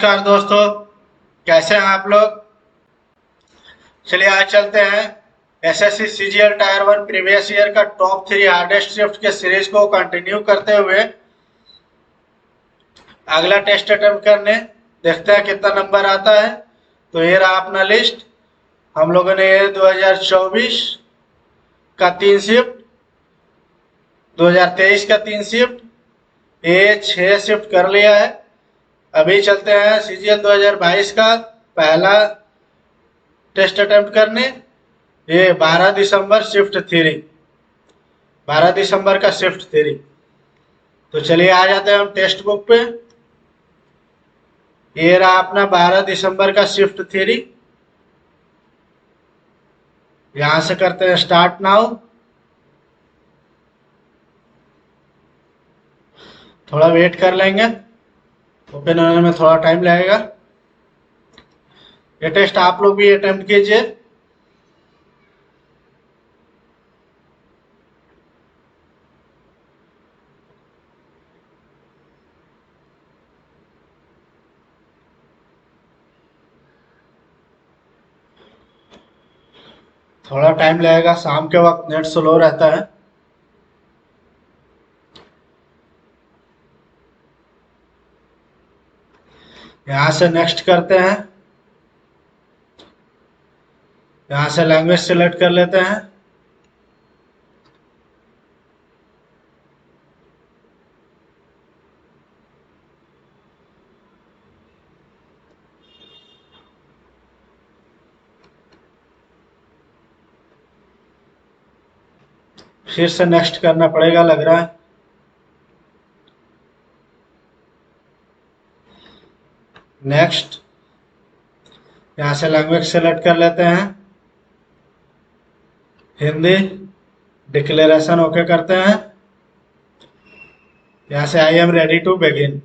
नमस्कार दोस्तों, कैसे हैं आप लोग। चलिए आज चलते हैं SSC CGL tyre 1 previous year का टॉप 3 हार्डेस्ट शिफ्ट के सीरीज को कंटिन्यू करते हुए अगला टेस्ट अटेम्प्ट करने देखते हैं कितना नंबर आता है। तो ये रहा अपना लिस्ट। हम लोगों ने ये 2024 का 3 शिफ्ट, 2023 का 3 शिफ्ट, ये 6 शिफ्ट कर लिया है। अभी चलते हैं सीजीएल 2022 का पहला टेस्ट अटेम्प्ट करने। ये 12 दिसंबर शिफ्ट 3, 12 दिसंबर का शिफ्ट 3। तो चलिए आ जाते हैं हम टेक्स्ट बुक पे। ये रहा अपना 12 दिसंबर का शिफ्ट 3। यहां से करते हैं स्टार्ट नाउ। थोड़ा वेट कर लेंगे, ओपन होने में थोड़ा टाइम लगेगा। ये टेस्ट आप लोग भी अटेम्प्ट कीजिए। थोड़ा टाइम लगेगा, शाम के वक्त नेट स्लो रहता है। यहां से नेक्स्ट करते हैं। यहां से लैंग्वेज सिलेक्ट कर लेते हैं। फिर से नेक्स्ट करना पड़ेगा लग रहा है। नेक्स्ट, यहाँ से लैंग्वेज सेलेक्ट कर लेते हैं। हिंदी डिक्लेरेशन ओके करते हैं। यहाँ से I am ready to begin.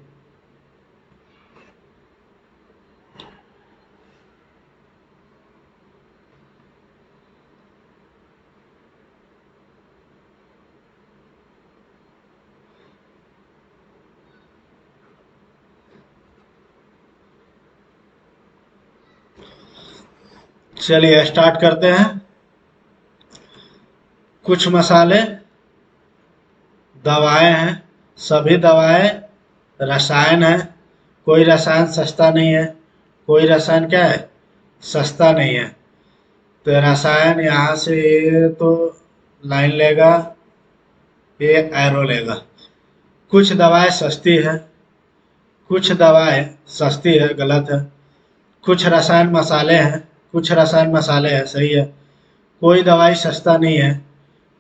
चलिए स्टार्ट करते हैं। कुछ मसाले दवाएं हैं, सभी दवाएं रसायन है। कोई रसायन सस्ता नहीं है। कोई रसायन क्या है, सस्ता नहीं है। तो रसायन यहाँ से ये तो लाइन लेगा, ये एरो लेगा। कुछ दवाएं सस्ती है, कुछ दवाएं सस्ती है, गलत है। कुछ रसायन मसाले हैं, कुछ रसायन मसाले हैं, सही है। कोई दवाई सस्ता नहीं है,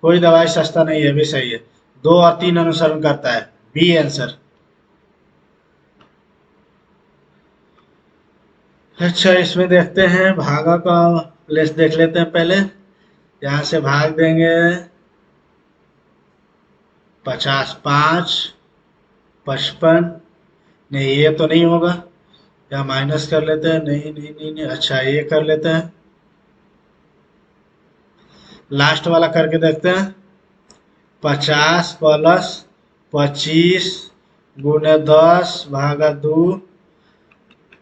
कोई दवाई सस्ता नहीं है, भी सही है। 2 और 3 अनुसरण करता है, बी आंसर। अच्छा, इसमें देखते हैं भागा का प्लेस देख लेते हैं पहले। यहाँ से भाग देंगे 50, 5, 55। नहीं ये तो नहीं होगा। या माइनस कर लेते हैं, नहीं नहीं नहीं नहीं। अच्छा ये कर लेते हैं, लास्ट वाला करके देखते हैं। 50 प्लस 25 गुने 10 भागा 2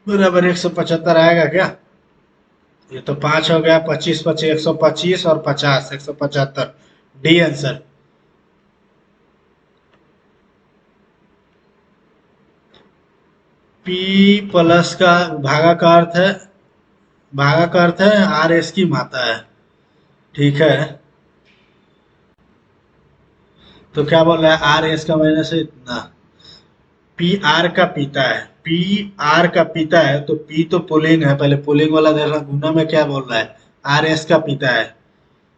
बराबर 175 आएगा क्या। ये तो 5 हो गया। 25 25 125 और 50 175, डी आंसर। पी प्लस का भागा का अर्थ है, भागा का अर्थ है आर एस की मात्रा है, ठीक है। तो क्या बोल रहा है, आर एस का महीने से इतना। पी आर का पिता है, पी आर का पिता है, तो पी तो पुलिंग है। पहले पुलिंग वाला देखना, गुना में क्या बोल रहा है, आर एस का पिता है,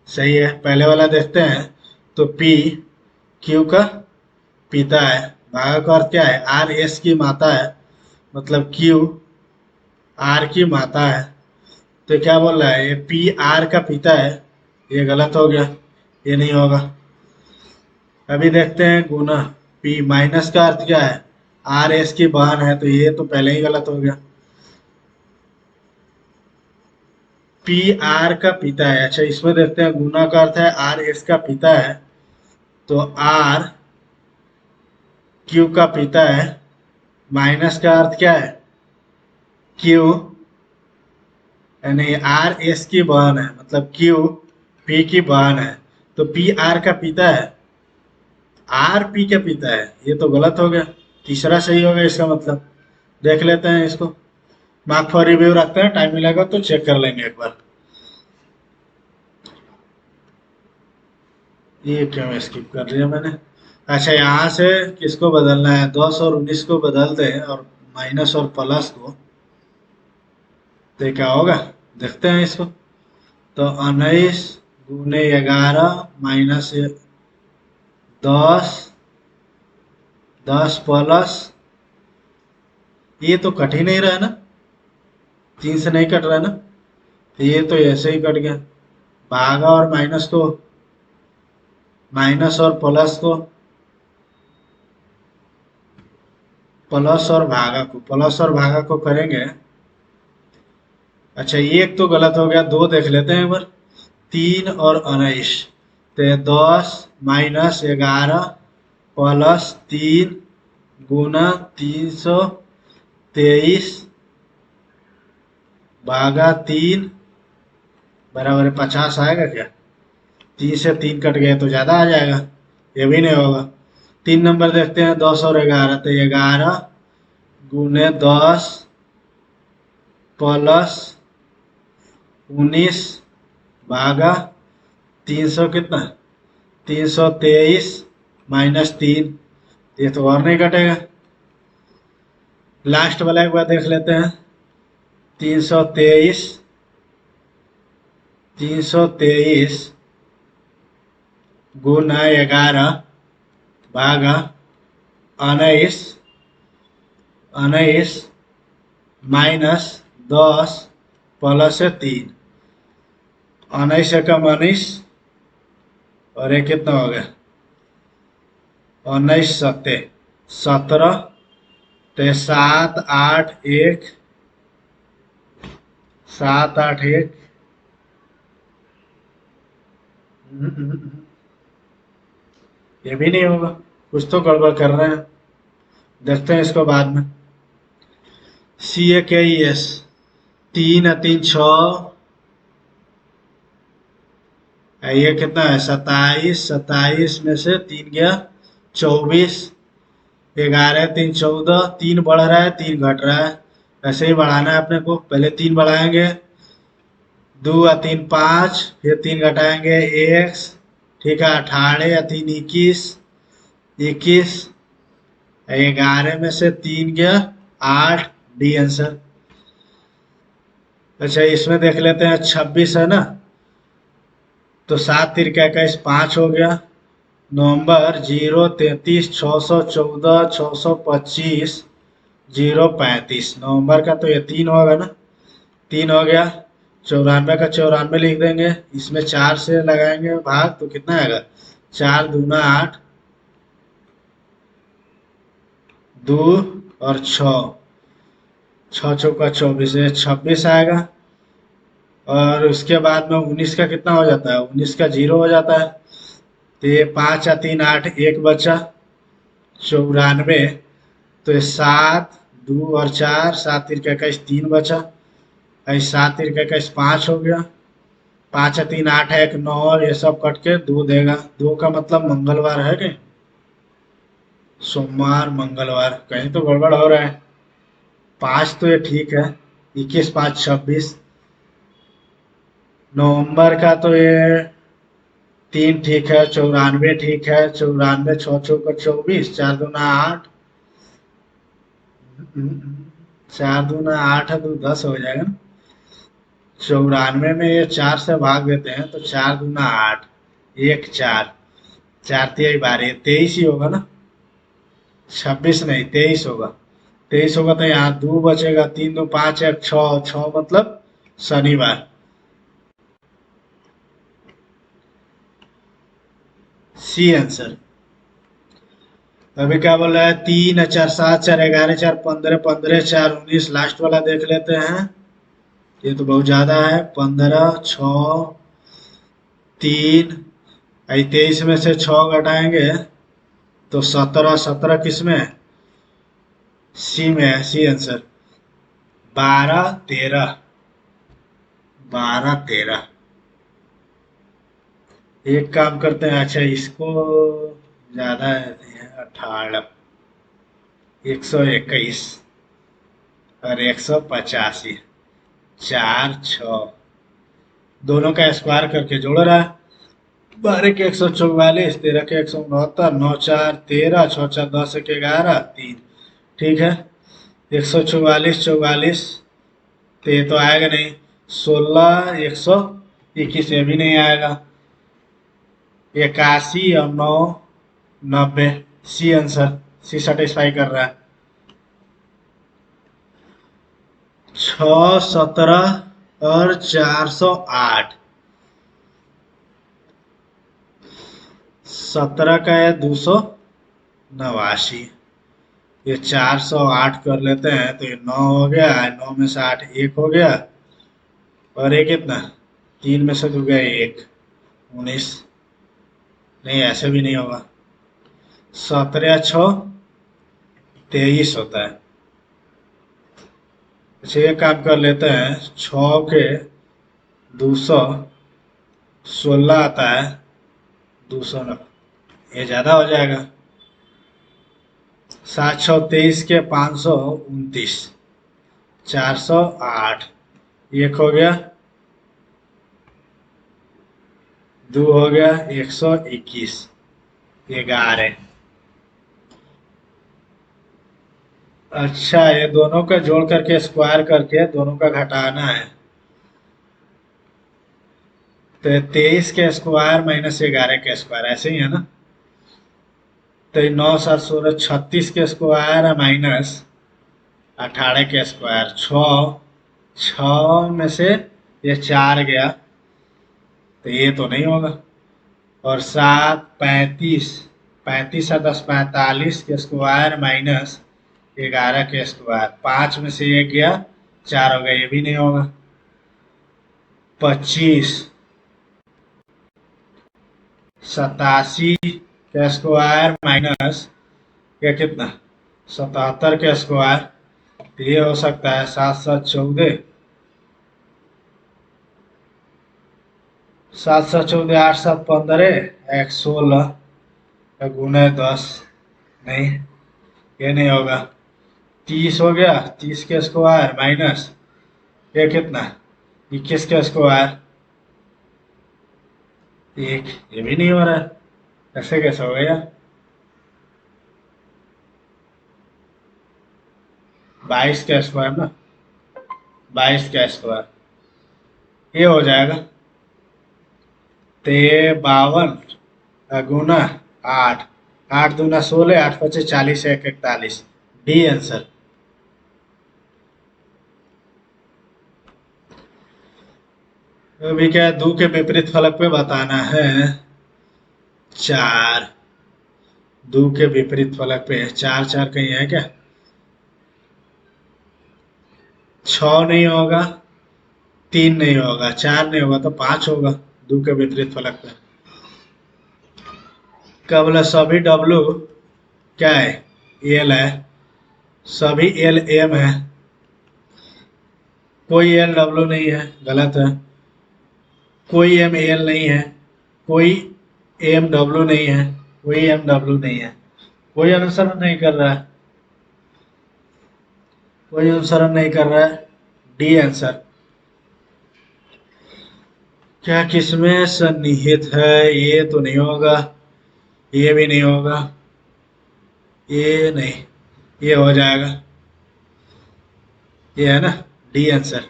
सही है। पहले वाला देखते हैं। तो पी क्यू का पिता है, भागा का अर्थ क्या है, आर एस की माता है, मतलब क्यू आर की माता है। तो क्या बोल रहा है, ये पी आर का पिता है, ये गलत हो गया, ये नहीं होगा। अभी देखते हैं गुना। पी माइनस का अर्थ क्या है, आर एस की बहन है, तो ये तो पहले ही गलत हो गया। पी आर का पिता है। अच्छा इसमें देखते हैं, गुना का अर्थ है आर एस का पिता है, तो आर क्यू का पिता है। माइनस का अर्थ क्या है, क्यू यानी आर एस की बहन है, मतलब क्यू पी की बहन है, तो पी आर का पिता है, आर पी का पिता है, ये तो गलत हो गया। तीसरा सही हो गया इसका मतलब। देख लेते हैं इसको, मार्क फॉर रिव्यू रखते हैं, टाइम मिलेगा तो चेक कर लेंगे एक बार। ये क्यों स्किप कर दिया मैंने। अच्छा, यहाँ से किसको बदलना है, 10 और 19 को बदल दें और माइनस और प्लस को, तो ये क्या होगा, देखते हैं इसको। तो 19 × 11 माइनस 10, 10 प्लस, ये तो कट ही नहीं रहा है ना, 3 से नहीं कट रहा है ना, तो ये तो ऐसे ही कट गया। भागा और माइनस को, माइनस और प्लस को, प्लस और भागा को, प्लस और भागा को करेंगे। अच्छा, ये एक तो गलत हो गया, दो देख लेते हैं एक बार। 3 और 19, तो 10 - 11 प्लस 3 गुना 323 भागा 3 बराबर 50 आएगा क्या। 3 से 3 कट गए तो ज्यादा आ जाएगा, ये भी नहीं होगा। 3 नंबर देखते हैं, 10 और 11, तो 11 × 10 प्लस 19 भागा 300 कितना, 323 -3, ये तो और नहीं कटेगा। लास्ट वाला एक बार देख लेते हैं। 323, 323 गुना 11 भागा 19, 19 -10 प्लस 3, 19 से कम 19, और ये कितना हो गया, 19 × 17, तो 7 8 1, 7 8 1, ये भी नहीं होगा, कुछ तो गड़बड़ कर रहे हैं, देखते हैं इसको बाद में। CAKES, 3 3 6, ये कितना है, 27, 27 में से 3 गया 24, 11 3 14, 3 बढ़ रहा है 3 घट रहा है, ऐसे ही बढ़ाना है अपने को। पहले 3 बढ़ाएंगे, 2 और 3 5, फिर 3 घटाएंगे 1, ठीक है, 18 या 3 21, 21, 11 में से 3 गया 8, डी आंसर। अच्छा, इसमें देख लेते हैं, 26 है ना, तो 7 × 3 = 5 हो गया। नवंबर 0 33 614 625 0 35, नवंबर का तो ये 3 होगा ना, 3 हो गया। 94 का 94 लिख देंगे, इसमें 4 से लगाएंगे भाग, तो कितना आएगा, 4 दूना 8, 2 और 6, 6 चौका 24, 26 आएगा। और उसके बाद में 19 का कितना हो जाता है, 19 का 0 हो जाता है, तो ये 5 या 3 8, 1 बचा, 94, तो ये 7 2 और 4, 7 × 3 बचा, 7 × 5 हो गया, 5 या 3 8 है, 1 9, और ये सब कट के 2 देगा। 2 का मतलब मंगलवार है कि सोमवार मंगलवार, कहीं तो गड़बड़ हो रहा है। 5 तो ये ठीक है, 21 5 26, नवंबर का तो ये 3 ठीक है, 94 ठीक है, 94 6 चौका 24, 4 दूना 8, 4 दूना 8 है तो 10 हो जाएगा ना। 94 में ये 4 से भाग देते हैं, तो 4 दूना 8, 1 4, 4 तिहाई 12, 23 ही होगा ना, 26 नहीं 23 होगा। 23 होगा तो यहाँ 2 बचेगा, 3 2 5 1 6, 6 मतलब शनिवार। C answer. अभी क्या बोल रहा है, 3 4 7 4 11 4 15 15 4 19, लास्ट वाला देख लेते हैं। ये तो बहुत ज्यादा है, 15 6 3, 23 में से 6 घटाएंगे तो 17, 17 किस में है, सी में है, सी आंसर। 12 13, 12 13। एक काम करते हैं, अच्छा इसको ज्यादा है, 18, 121 और 185, 4 6, दोनों का स्क्वायर करके जोड़ रहा है। 12 के 144, 13 के 169, 9 4 13, 6 4 10, 1 11 3। ठीक है, 144 44, तो ये तो आएगा नहीं। 16 121, ये भी नहीं आएगा। 81 और 9 90, सी आंसर, सी सेटिस्फाई कर रहा है। 6 17 और 408, 17 का है 289, ये 408 कर लेते हैं तो ये 9 हो गया, 9 में से 8 1 हो गया, और ये कितना, 3 में से 2 गया 1, 19। नहीं, ऐसे भी नहीं होगा। 17 6 23 होता है। अच्छा, ये काम कर लेते हैं, 6 के 216 आता है, 290, ये ज्यादा हो जाएगा। 7 6 23 के 529, 408, एक हो गया, 2 हो गया, 121, 11। अच्छा, ये दोनों का जोड़ करके स्क्वायर करके दोनों का घटाना है। तो 23 के स्क्वायर माइनस 11 के स्क्वायर, ऐसे ही है ना। तो 9 7 16, 36 के स्क्वायर माइनस 18 के स्क्वायर, 6 में से ये 4 गया, तो ये तो नहीं होगा। और 7 35, 35 और 10 45 के स्क्वायर माइनस 11 के स्क्वायर, 5 में से 1 गया, 4 हो गया, ये भी नहीं होगा। 25 87 के स्क्वायर माइनस या कितना, 77 के स्क्वायर, तो ये हो सकता है 7 7 14, 7 7 14, 8 7 15, 116, गुने 10, नहीं, ये नहीं होगा। 30 हो गया, 30 के स्क्वायर माइनस ये कितना, 21 के स्क्वायर, 1, ये भी नहीं हो रहा है। ऐसे कैसे हो गया। 22 का स्क्वायर ना, 22 का स्क्वायर, ये हो जाएगा। तो ये 52 गुना 8, 8 दूना 16, 8 पचे 40, 1 41, डी आंसर। अभी क्या है, 2 के विपरीत फलक पे बताना है। 4, 2 के विपरीत फलक पे 4 4 कहीं है क्या, 6 नहीं होगा, 3 नहीं होगा, 4 नहीं होगा, तो 5 होगा 2 के विपरीत फलक पे। क्या बोला, सभी डब्लू क्या है, एल है, सभी एल एम है, कोई एल डब्लू नहीं है, गलत है। कोई एम एल नहीं है, कोई एम डब्लू नहीं है, कोई एम डब्लू नहीं है, कोई अनुसरण नहीं कर रहा है, कोई अनुसरण नहीं कर रहा है, डी आंसर। क्या किसमें सन्निहित है, ये तो नहीं होगा, ये भी नहीं होगा, ये नहीं, ये हो जाएगा, ये है ना, डी आंसर।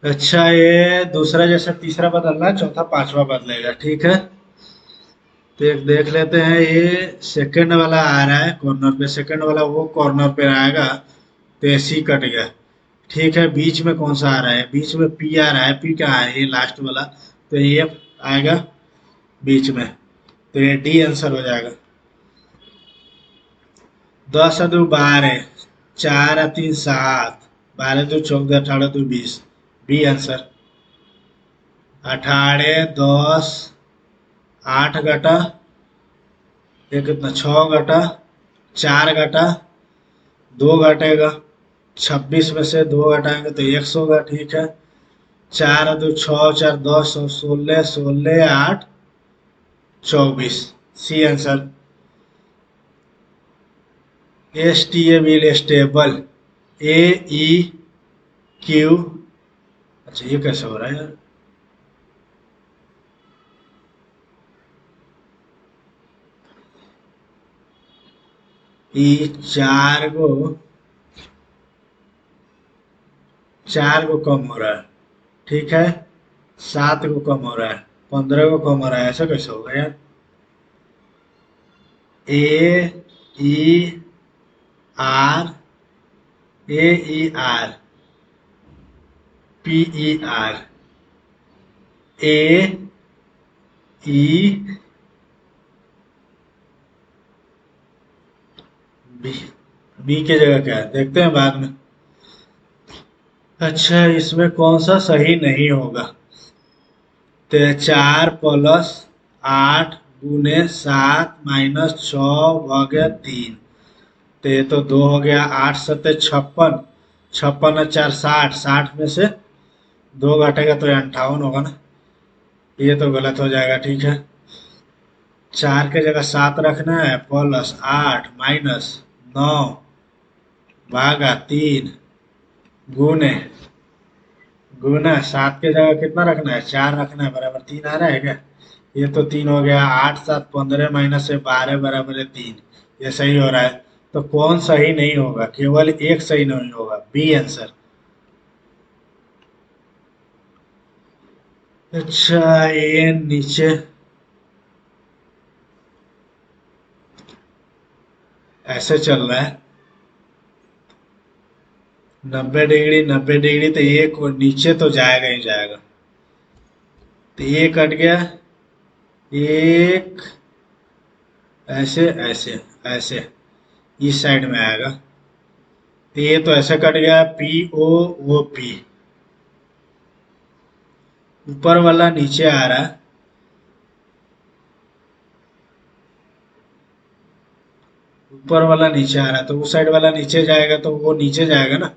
अच्छा, ये दूसरा जैसे तीसरा बदलना है, चौथा पांचवा बदलेगा, ठीक है। तो एक देख लेते हैं, ये सेकंड वाला आ रहा है कॉर्नर पे, सेकंड वाला वो कॉर्नर पे आएगा, तो ये सी कट गया। ठीक है, बीच में कौन सा आ रहा है, बीच में पी आ रहा है, पी कहाँ है, ये लास्ट वाला, तो ये आएगा बीच में, तो ये डी आंसर हो जाएगा। 10 और 2 12, 4 और 3 7, 12 2 14, 18 2 20, बी आंसर। 18 10, 8 घटा, ये कितना, 6 घटा, 4 घटा, 2 घटेगा, 26 में से 2 घटाएंगे तो 100 होगा, ठीक है। 4 और 2 6, 4 10 और 16, 16 8 24, सी आंसर। स्टेबल, स्टेबल, ए ई क्यू। अच्छा ये कैसे हो रहा है यार? ई चार को कम हो रहा है, ठीक है। 7 को कम हो रहा है, 15 को कम हो रहा है, ऐसा कैसे होगा यार? A E R, A E R, P E R, A E B. B की जगह क्या है देखते हैं बाद में। अच्छा इसमें कौन सा सही नहीं होगा? तो 4 + 8 गुने 7 - 6 हो गया 3। तो ये तो 2 हो गया, 8 × 7 = 56, 56 और 4 60, 60 में से 2 घटेगा तो 58 होगा ना। ये तो गलत हो जाएगा, ठीक है। 4 के जगह 7 रखना है, +8 - 9 भागा 3 गुने गुना 7 के जगह कितना रखना है, 4 रखना है, बराबर 3 आ रहा है क्या? ये तो 3 हो गया, 8 7 15 -12 बराबर है 3। ये सही हो रहा है। तो कौन सही नहीं होगा? केवल एक सही नहीं होगा, बी आंसर। अच्छा ये नीचे ऐसे चल रहा है 90 डिग्री, 90 डिग्री, तो ये नीचे तो जाएगा ही जाएगा। तो ये कट गया, एक ऐसे ऐसे ऐसे इस साइड में आएगा। तो ये तो ऐसे कट गया, पी ओ ओ पी। ऊपर वाला नीचे आ रहा है, ऊपर वाला नीचे आ रहा है, तो उस साइड वाला नीचे जाएगा तो वो नीचे जाएगा ना,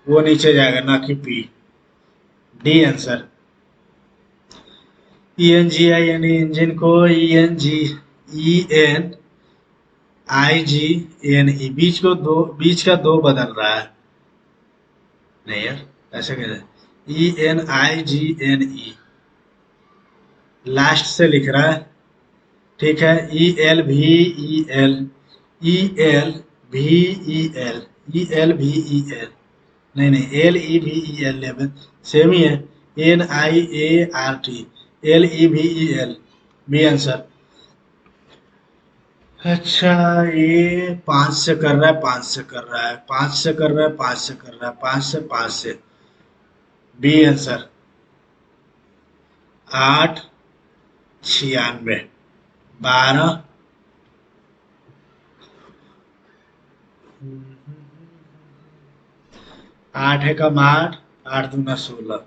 वो नीचे जाएगा ना कि P. D answer. E N G I यानी इंजन को ENGIN, बीच का दो बदल रहा है। नहीं यार, ऐसे कैसे? ENIGNE लास्ट से लिख रहा है, ठीक है। ELVEL, ELVEL, ELVEL, नहीं नहीं, LEVEL, 11 सेम ही है। NIART, LEVEL, B answer. अच्छा ये 5 से कर रहा है, 5 से कर रहा है, 5 से कर रहा है, 5 से कर रहा है, 5 से बी आंसर। 8 96, 12, 8 × 8 = 8 दूना 16।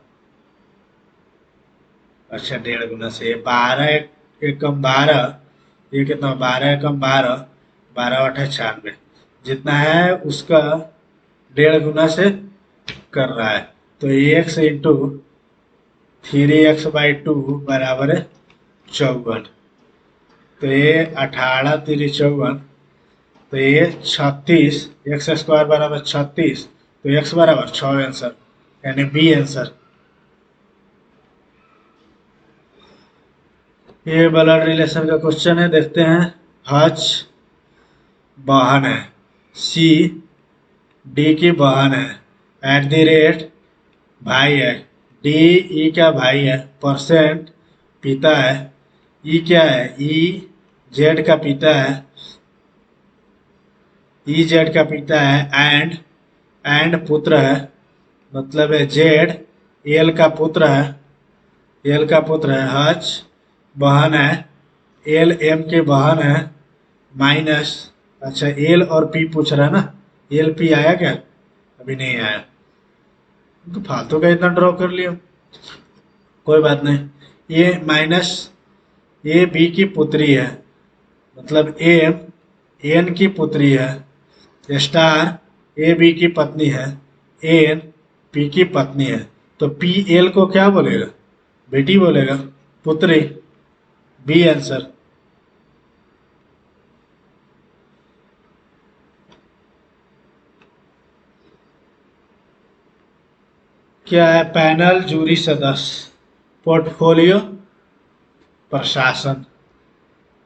अच्छा 1.5 गुना से ये 12 एकम 12, ये कितना? 12 × 12, 12 × 8 = 96, जितना है उसका 1.5 गुना से कर रहा है। तो x × 3x/2 बराबर है 54। तो ये 18 × 3 = 54, तो ये 36, x² बराबर 36, तो x बराबर 6 आंसर, यानी बी आंसर। ये ब्लड रिलेशन का क्वेश्चन है, देखते हैं। हज बहन है, सी डी की बहन है, @ भाई है, डी ई का भाई है, परसेंट पिता है, ई क्या है? ई जेड का पिता है, ई जेड का पिता है, एंड पुत्र है, मतलब है जेड एल का पुत्र है, एल का पुत्र है। हज बहन है, एल एम की बहन है, माइनस। अच्छा एल और पी पूछ रहा है ना, एल पी आया क्या? अभी नहीं आया, तो फालतू का इतना ड्रॉ कर लिया, कोई बात नहीं। ये माइनस, ए बी की पुत्री है, मतलब एम एन की पुत्री है, स्टार ए बी की पत्नी है, एन पी की पत्नी है, तो पी एल को क्या बोलेगा? बेटी बोलेगा, पुत्री। B answer. क्या है? पैनल, जूरी सदस्य, पोर्टफोलियो, प्रशासन।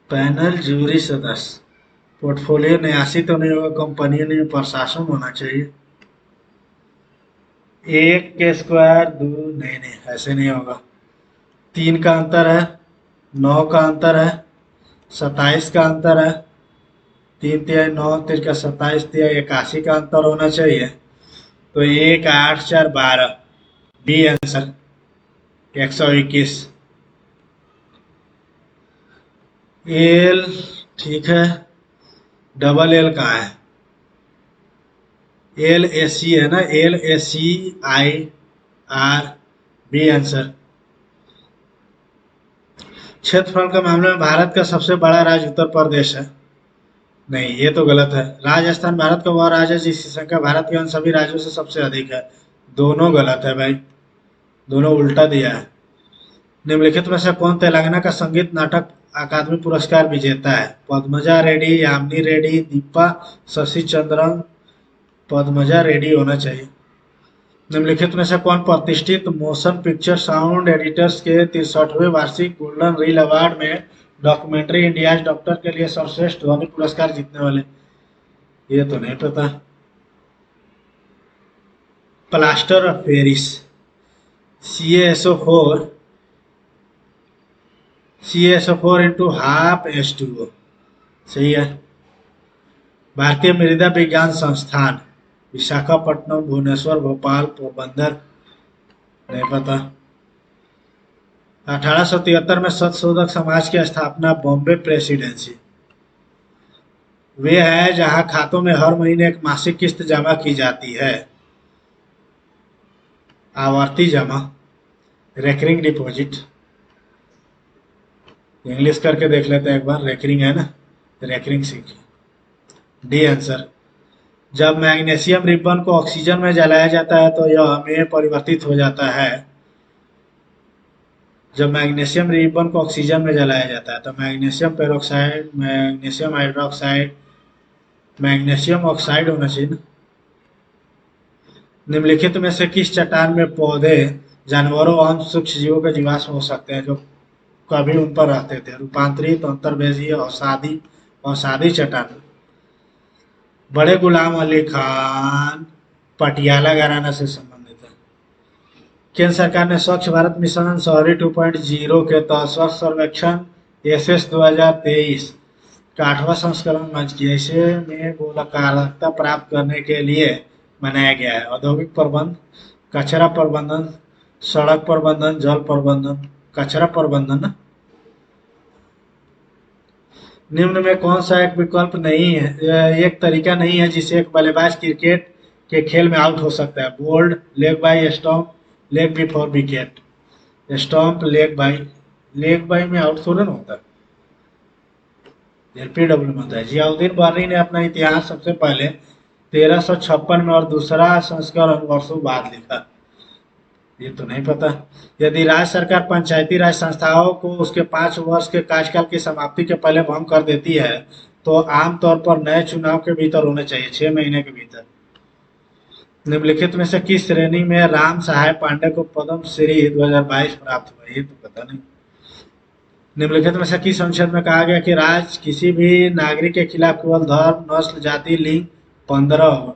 पैनल, जूरी सदस्य, पोर्टफोलियो 89 तो नहीं होगा, कंपनी नहीं, प्रशासन होना चाहिए। एक के स्क्वायर दो, नहीं नहीं ऐसे नहीं होगा। तीन का अंतर है, 9 का अंतर है, 27 का अंतर है, तीन तिहाई 9 तीन का 27 तिहाई 81 का अंतर होना चाहिए। तो 1 8 4 12, बी आंसर, 121। एल, ठीक है। डबल एल कहाँ है? एल ए सी है ना, L A C I R, B answer. क्षेत्रफल के मामले में भारत का सबसे बड़ा राज्य उत्तर प्रदेश है। नहीं, ये तो गलत है। राजस्थान भारत का वह राज्य है जिसकी संख्या भारत के अन्य सभी राज्यों से सबसे अधिक है। दोनों गलत है भाई, दोनों उल्टा दिया है। निम्नलिखित में से कौन तेलंगाना का संगीत नाटक अकादमी पुरस्कार विजेता है? पद्मजा रेड्डी, यामिनी रेड्डी, दीपा शशि चंद्रन। पद्मजा रेड्डी होना चाहिए। निम्नलिखित में से कौन प्रतिष्ठित मोशन पिक्चर साउंड एडिटर्स के 63वें वार्षिक गोल्डन रील अवार्ड में डॉक्यूमेंट्री इंडियाज डॉक्टर के लिए सर्वश्रेष्ठ ध्वनि पुरस्कार जीतने वाले? ये तो नहीं पता। Plaster of Paris, CaSO4, CaSO4 into half H2O, सही है। भारतीय मृदा विज्ञान संस्थान, विशाखापट्टनम, भुवनेश्वर, भोपाल, पोरबंदर, नहीं पता। 1873 में सत्यशोधक समाज की स्थापना, बॉम्बे प्रेसिडेंसी। वे है जहां खातों में हर महीने एक मासिक किस्त जमा की जाती है, आवर्ती जमा, रेकरिंग डिपॉजिट। इंग्लिश करके देख लेते हैं एक बार, रेकरिंग है ना, रेकरिंग सीखिए। D answer. जब मैग्नीशियम रिबन को ऑक्सीजन में जलाया जाता है तो यह में परिवर्तित हो जाता है। जब मैग्नीशियम रिबन को ऑक्सीजन में जलाया जाता है तो magnesium peroxide, magnesium hydroxide, magnesium oxide होना चाहिए ना। निम्नलिखित में से किस चट्टान में पौधे, जानवरों और सूक्ष्म जीवों के जीवाश्म हो सकते हैं जो कभी उन पर रहते थे? रूपांतरित, अंतर्वेजीय, अवसादी, अवसादी चट्टान। बड़े गुलाम अली खान पटियाला घराना से संबंधित है। केंद्र सरकार ने स्वच्छ भारत मिशन शहरी 2.0 के तहत स्वच्छ सर्वेक्षण SS 2023 का 8वां संस्करण लॉन्च किया। इसे में गोलकारता प्राप्त करने के लिए बनाया गया है। औद्योगिक प्रबंध, कचरा प्रबंधन, सड़क प्रबंधन, जल प्रबंधन, कचरा प्रबंधन। निम्न में कौन सा एक विकल्प नहीं है, एक तरीका नहीं है जिससे एक बल्लेबाज क्रिकेट के खेल में आउट हो सकता है? Bowled, leg bye stump, leg before wicket. Stump, leg bye में आउट थोड़ा ना होता है, LPW में होता है। जियाउद्दीन बर्री ने अपना इतिहास सबसे पहले 1356 में और दूसरा संस्करण वर्षों बाद लिखा। ये तो नहीं पता। यदि राज्य सरकार पंचायती राज संस्थाओं को उसके 5 वर्ष के कार्यकाल की समाप्ति के पहले भंग कर देती है तो आमतौर पर नए चुनाव के भीतर होने चाहिए, 6 महीने के भीतर। निम्नलिखित में से किस श्रेणी में राम सहाय पांडे को पद्म श्री 2022 प्राप्त हुआ? ये तो पता नहीं। निम्नलिखित में से किस अनुच्छेद में कहा गया कि राज्य किसी भी नागरिक के खिलाफ केवल धर्म, नस्ल, जाति, लिंग 15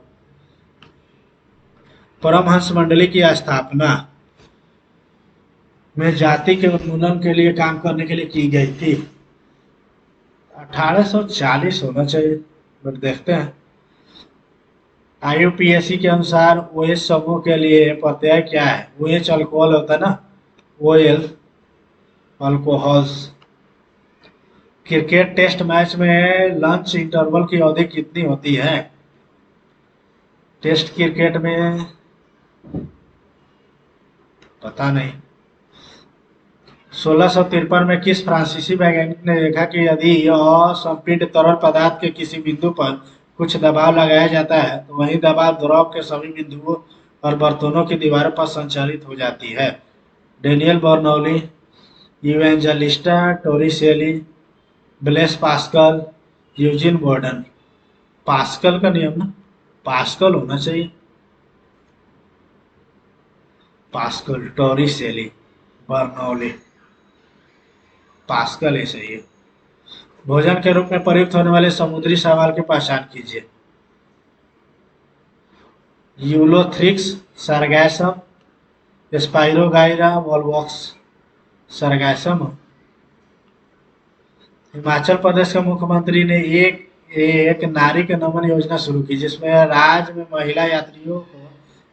परमहंस मंडली की स्थापना में जाति के उन्मूलन के लिए काम करने के लिए की गई थी? 1840 होना चाहिए, बट देखते हैं। IUPAC के अनुसार OH समूह के लिए प्रत्यय क्या है? OH अल्कोहल होता है ना, OL alcohols. Cricket test match में लंच इंटरवल की अवधि कितनी होती है? टेस्ट क्रिकेट में पता नहीं। 1653 में किस फ्रांसीसी वैज्ञानिक ने देखा कि यदि यह संपीड्य तरल पदार्थ के किसी बिंदु पर कुछ दबाव लगाया जाता है तो वही दबाव द्रव के सभी बिंदुओं और बर्तनों की दीवारों पर संचालित हो जाती है। Daniel Bernoulli, Evangelista Torricelli, Blaise Pascal, Eugene Bourdon. Pascal का नियम ना, पास्कल होना चाहिए। पास्कल, टोरिसेली, बर्नौली, पास्कल ही सही है। भोजन के रूप में प्रयुक्त होने वाले समुद्री शैवाल की पहचान कीजिए। Ulothrix, Sargassum, Spirogyra, Volvox. Sargassum. Himachal Pradesh के मुख्यमंत्री ने एक एक नारी के नमन योजना शुरू की जिसमें राज्य में महिला यात्रियों को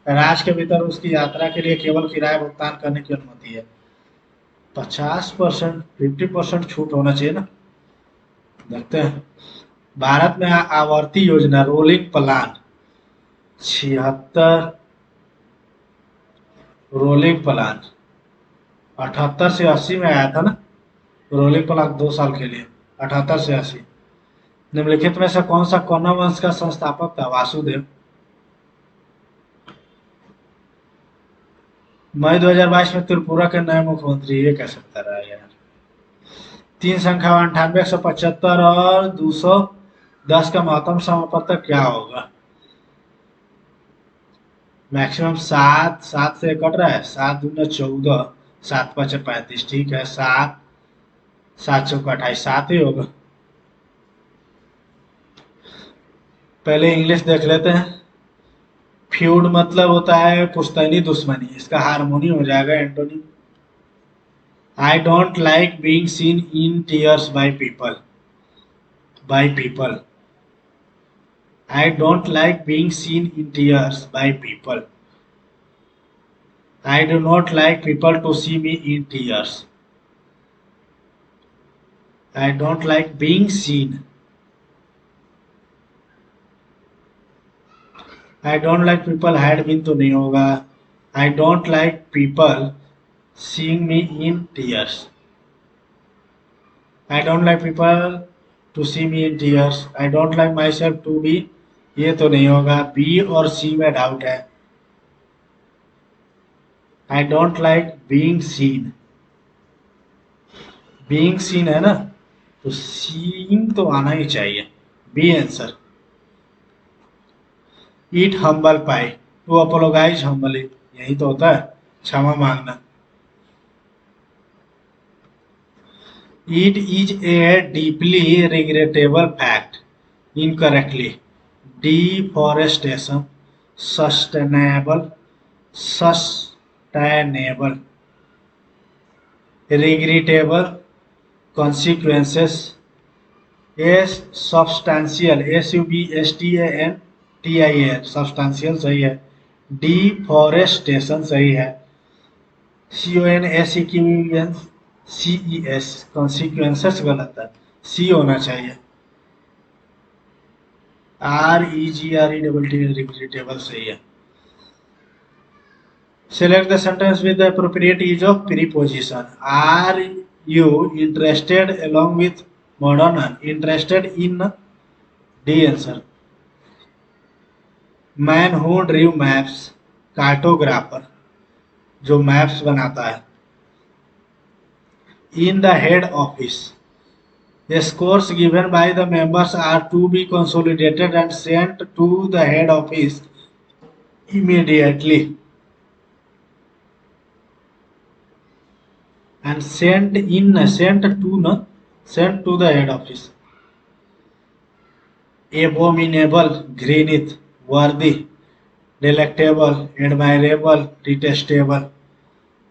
राज्य के भीतर उसकी यात्रा के लिए केवल किराया भुगतान करने की अनुमति है। 50%, 50% छूट होना चाहिए ना। देखते हैं। भारत में आवर्ती योजना रोलिंग प्लान 76, रोलिंग प्लान 78 से 80 में आया था ना। रोलिंग प्लान 2 साल के लिए, 78 से 80। निम्नलिखित में से कौन सा कौरव वंश का संस्थापक था? वासुदेव। मई 2022 में त्रिपुरा के नए मुख्यमंत्री, ये कह सकता रहा यार। 3 संख्या 98, 175 और 210 का महत्तम समापवर्तक क्या होगा? मैक्सिमम 7, 7 से कट रहा है। 7 दूना 14, 7 5 35। ठीक है, 7, 7 चौका 28, 7 ही होगा। पहले इंग्लिश देख लेते हैं। फ्यूड मतलब होता है पुश्तैनी दुश्मनी, इसका हार्मोनी हो जाएगा antonym. I don't like being seen in tears by people, by people. I don't like being seen in tears by people. I do not like people to see me in tears. I don't like being seen. I don't like people had been तो नहीं होगा। I don't like people seeing me in tears. I don't like people to see me in tears. I don't like my self to be, ये तो नहीं होगा। B और सी में doubt है। I don't like being seen, being seen है ना, तो सीइंग तो आना ही चाहिए। B answer. Eat humble pie to apologise humbly, यही तो होता है क्षमा मांगना। It is a deeply regrettable fact. Incorrectly. Deforestation. Sustainable. Sustainable. Regrettable. Consequences. S substantial. SUBSTANTIAL. Substantial सही है। Deforestation सही है। CONSEQUENCES, कॉन्सिक्वेंसेस गलत है, सी होना चाहिए। REGRETTABLE रिग्रेटेबल सही है। Select the sentence with the appropriate use of preposition. Are you interested along with modern? Interested in, D answer. Man who drew maps, cartographer, जो मैप्स बनाता है। In the head office, the scores given by the members are to be consolidated and sent to the head office immediately. And sent to the head office. Abominable, घृणित, worthy, delectable, admirable, detestable,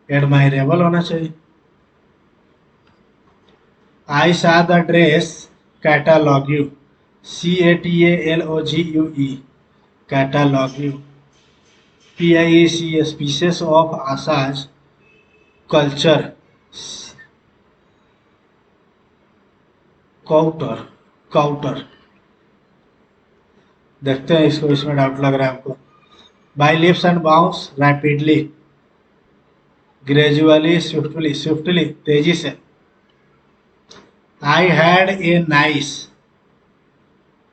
admirable होना चाहिए। I saw the dress catalogue, CATALOGUE, catalogue, PIAC, species of Asaj, culture, काउटर, काउटर। देखते हैं इसको, इसमें doubt लग रहा है हमको। By lips and bounce, rapidly, gradually, swiftly, swiftly तेजी से। I had a nice,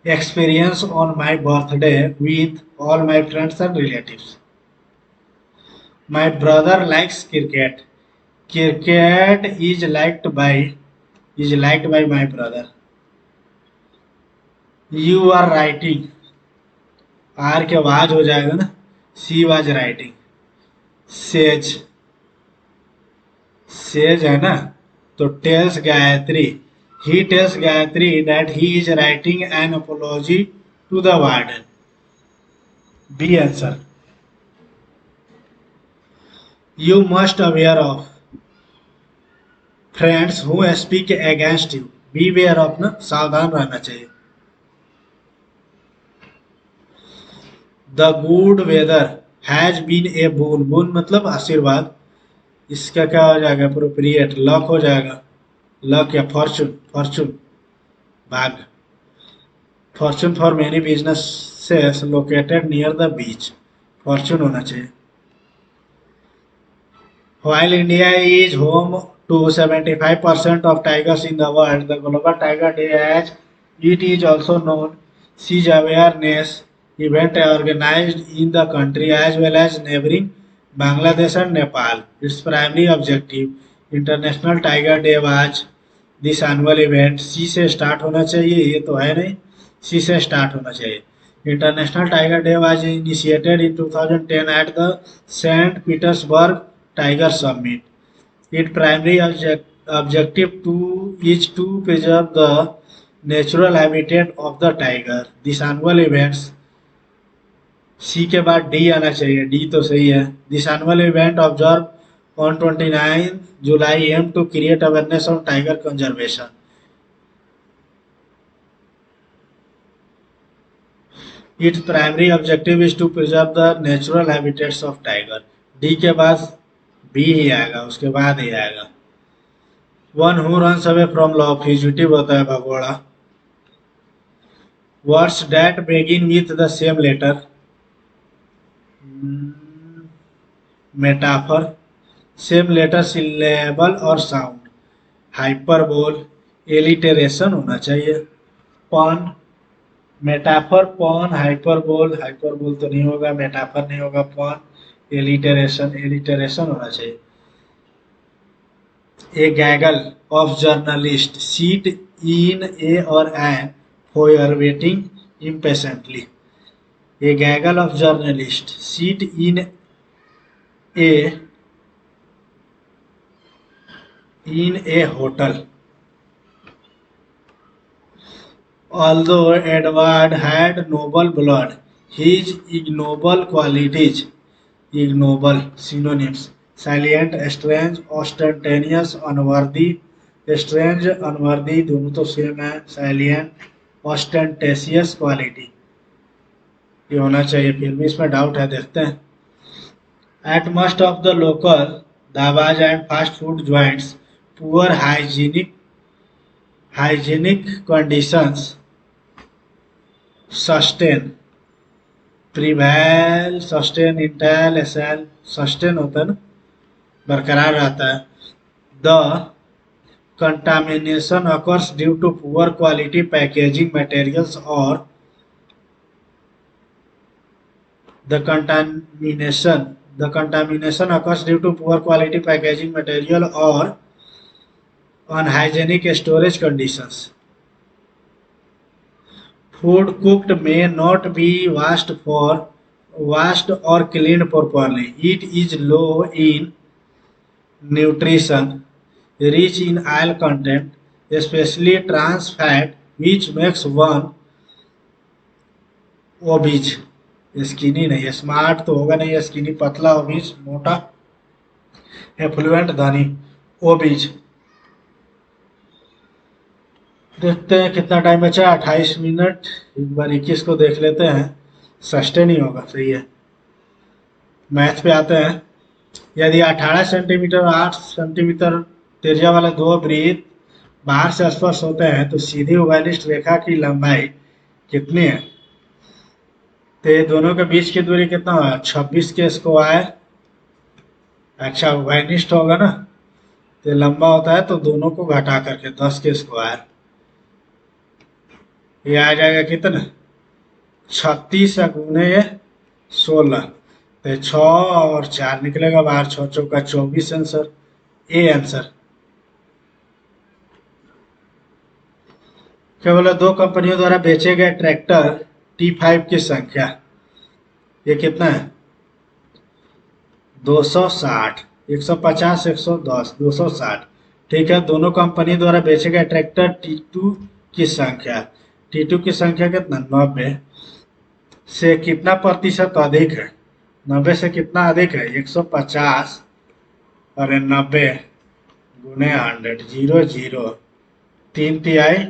experience on my birthday with all my friends and relatives. My brother likes cricket. Cricket is liked by my brother. You are writing. Are के was हो जाएगा ना. She was writing. Says. Says है ना. तो tells Gayatri. He tells Gayatri that he is writing an apology to the warden. B answer. You must aware of friends who speak against you. Beware of ना, सावधान रहना चाहिए. The good weather has been a boon. Boon मतलब आशीर्वाद. इसका क्या हो जाएगा? अप्रोप्रिएट. लक हो जाएगा. लक या फॉर्चून. फॉर्चून भाग. Fortune for many businesses located near the beach. Fortune होना चाहिए. While India is home to 75% of tigers in the world, the Global Tiger Day, as it is also known, sees awareness event organized in the country as well as neighboring Bangladesh and Nepal. Its primary objective, International Tiger Day was this annual event. सी से start होना चाहिए, ये तो है नहीं. सी से start होना चाहिए. International Tiger Day was initiated in 2010 at the St. Petersburg Tiger Summit. Its primary objective is to preserve the natural habitat of the tiger. This annual events. सी के बाद डी आना चाहिए. डी तो सही है. This annual event observe on 29 July aim to create awareness on tiger conservation. Its primary objective is to preserve the natural habitats of tiger. D के बाद B ही आएगा, उसके बाद ही आएगा. One who runs away from law fugitive होता है भगोड़ा. Words that begin with the same letter. Metaphor. Same letter syllable और साउंड. हाइपरबोल. एलिटेरेशन होना चाहिए. पन. मेटाफर पन हाइपरबोल. हाइपरबोल तो नहीं होगा, मेटाफर नहीं होगा. पन एलिटेरेशन. एलिटेरेशन होना चाहिए. A gaggle of journalist sit in a और an foyer waiting impatiently. A gaggle of journalists sit a in a hotel. Although Edward had noble blood, his ignoble qualities, ignoble synonyms, salient, strange, ostentatious, unworthy, strange, unworthy दोनों तो same है. salient, ostentatious quality ये होना चाहिए. फिर भी इसमें doubt है, देखते हैं. At most of the local dhabas and fast food joints, poor hygienic conditions sustain prevail. sustain intel ascend. sustain होता है ना, बरकरार रहता है. The contamination occurs due to poor quality packaging materials or the contamination occurs due to poor quality packaging material or unhygienic storage conditions. Food cooked may not be washed or cleaned properly. It is low in nutrition, rich in oil content, especially trans fat, which makes one obese. Skinny नहीं है. Smart तो होगा नहीं. Skinny पतला, obese मोटा, effluent धनी, obese. देखते हैं कितना टाइम बचा. 28 मिनट. एक बार 21 को देख लेते हैं. सस्टेन ही होगा. सही है. मैथ पे आते हैं. यदि 18 सेंटीमीटर 8 सेंटीमीटर त्रिज्या वाले दो वृत्त बाहर से स्पर्श होते हैं तो सीधी उभयनिष्ठ रेखा की लंबाई कितनी है? तो ये दोनों के बीच की दूरी कितना होगा? 26 के स्क्वायर. अच्छा, उभयनिष्ठ होगा ना, तो लंबा होता है तो दोनों को घटा करके 10 के स्क्वायर. ये आ जाएगा कितना, 36 गुने 16, तो 6 और 4 निकलेगा बाहर, 6 चौका 24 आंसर, ए आंसर। क्या बोला, दो कंपनियों द्वारा बेचे गए ट्रैक्टर T5 की संख्या, ये कितना है, 260, 150, 110, 260। ठीक है, दोनों कंपनी द्वारा बेचे गए ट्रैक्टर T2 की संख्या, T2 की संख्या कितना, 90 से कितना प्रतिशत अधिक है, 90 से कितना अधिक है, 150 और 90 गुने 100, 0 0, 3 तिहाई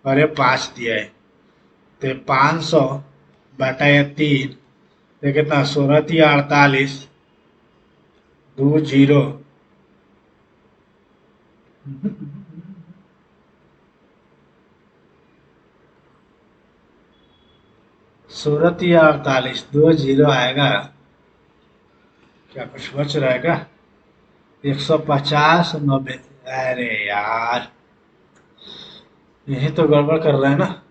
और ये 5 तिहाई, तो 500/3, ये कितना, 16 × 3 = 48, 2 0, 16 × 3 = 48, 2 0 आएगा, क्या कुछ बच रहेगा, 150 90, अरे यार यही तो गड़बड़ कर रहा है ना।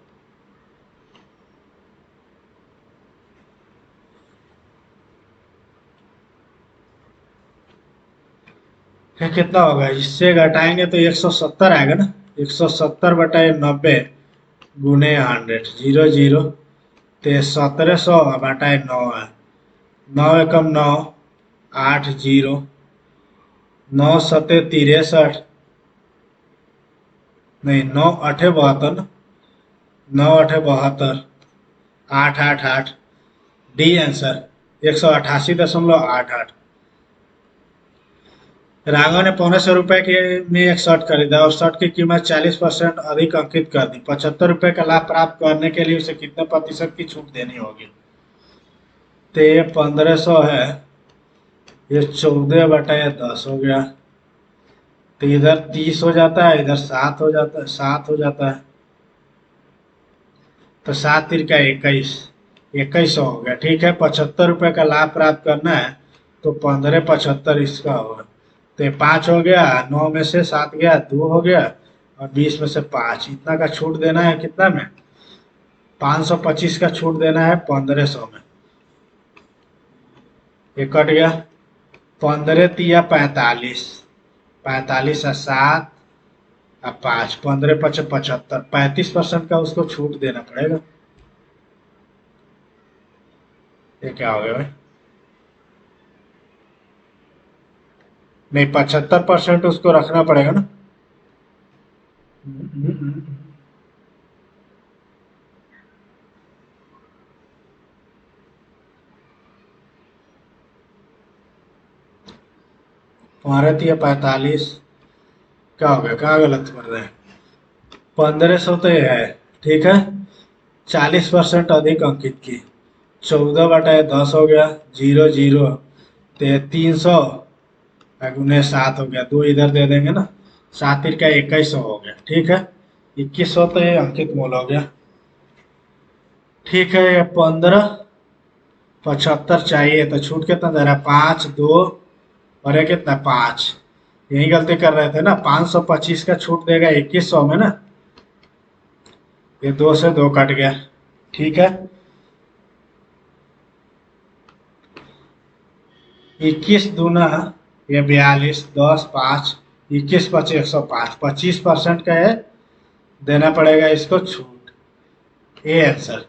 फिर कितना होगा, इससे घटाएंगे तो 170 आएगा ना, 170/90 गुने 100, 0 0, तो 1700/9 है, 9 एकम 9, 8 0, 9 × 7 = 63, नहीं 9 × 8 = 72 ना, 9 × 8 = 72, 8 8 8, डी आंसर, 188.88। राघव ने ₹1500 के में एक शर्ट खरीदा और शर्ट की कीमत 40% अधिक अंकित कर दी। ₹75 का लाभ प्राप्त करने के लिए उसे कितने प्रतिशत की छूट देनी होगी। तो ये 1500 है, ये 14/10 हो गया, तो इधर 30 हो जाता है, इधर 7 हो जाता है, 7 हो जाता है, तो 7 × 21, 2100 हो गया। ठीक है, ₹75 का लाभ प्राप्त करना है, तो 15 × 75 इसका होगा, तो 5 हो गया, 9 में से 7 गया, 2 हो गया, और 20 में से 5, इतना का छूट देना है, कितना में, 525 का छूट देना है 1500 में, ये कट गया, 15 तिया 45, 45 और 7 और 5, 15 × 5 = 75, 35% का उसको छूट देना पड़ेगा। ये क्या हो गया भाई, नहीं 75% उसको रखना पड़ेगा ना। भारत या 45, क्या हो गया, कहाँ गलत कर रहे हैं, 1500 तो ये है, ठीक है, 40% अधिक अंकित की, 14/10 हो गया, 0 0, 300 गुने 7 हो गया, 2 इधर दे देंगे ना, 7 × 2100 हो गया। ठीक है, 2100 तो ये अंकित मोल हो गया। ठीक है, ये 1575 चाहिए, तो छूट कितना दे रहा है, 5 2, और ये कितना 5, यही गलती कर रहे थे ना, 525 का छूट देगा 2100 में ना, ये 2 से 2 कट गया। ठीक है, 21 दूना ये 42, 10 5, 21 25 105, 25% का है, देना पड़ेगा इसको छूट, ए आंसर।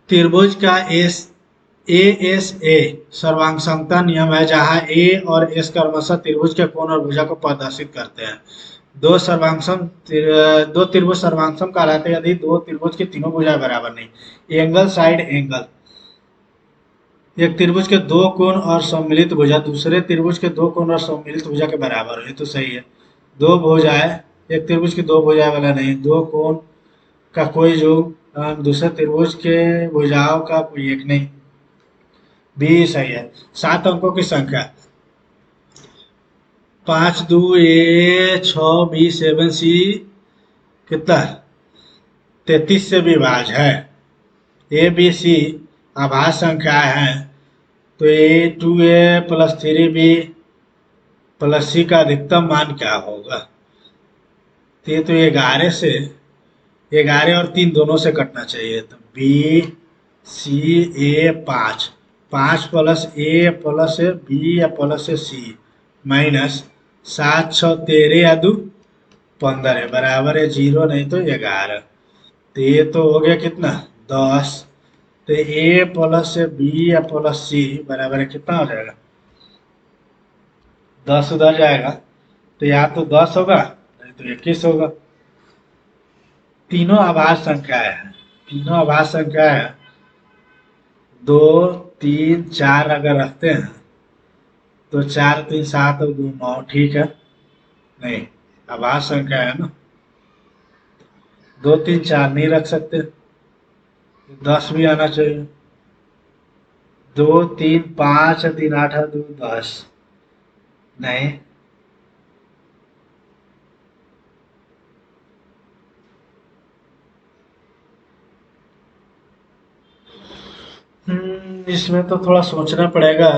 त्रिभुज का ए एस ए सर्वांग समता नियम है, जहां ए और एस क्रमशः त्रिभुज के कोण और भुजा को प्रदर्शित करते हैं। दो त्रिभुज सर्वांगसम कहलाते हैं यदि दो त्रिभुज की तीनों भुजाएं बराबर नहीं। एंगल साइड एंगल, एक त्रिभुज के दो कोण और सम्मिलित भुजा दूसरे त्रिभुज के दो कोण और सम्मिलित भुजा के बराबर है, तो सही है। दो भुजाएं, एक त्रिभुज की दो भुजाएं वाला नहीं, दो कोण का कोई योग दूसरे त्रिभुज के भुजाओं का कोई एक नहीं, बी सही है। 7 अंकों की संख्या, 5 2 ए 6 बी 7 सी कितना 33 से विभाज्य है। ए बी सी आभाज्य संख्याएं हैं, तो A2A+3B+C का अधिकतम मान क्या होगा। तो ये तो 11 से 11 और 3 दोनों से कटना चाहिए, तो बी सी ए 5, 5 प्लस ए प्लस बी या प्लस सी माइनस 7 6 13 या 2 15 है, बराबर है 0 नहीं तो 11। तो ये तो हो गया कितना 10। तो ए प्लस बी या प्लस सी बराबर है कितना हो जाएगा 10 उधर जाएगा, तो या तो 10 होगा नहीं तो 21 होगा। तीनों आभास संख्या है, तीनों आभास संख्या है, 2 3 4 अगर रखते हैं तो 4 3 7 और 2 9, ठीक है। नहीं, आभास संख्या है ना, 2 3 4 नहीं रख सकते, 10 भी आना चाहिए। 2 3 5 3 8 2 10, नहीं। इसमें तो थोड़ा सोचना पड़ेगा।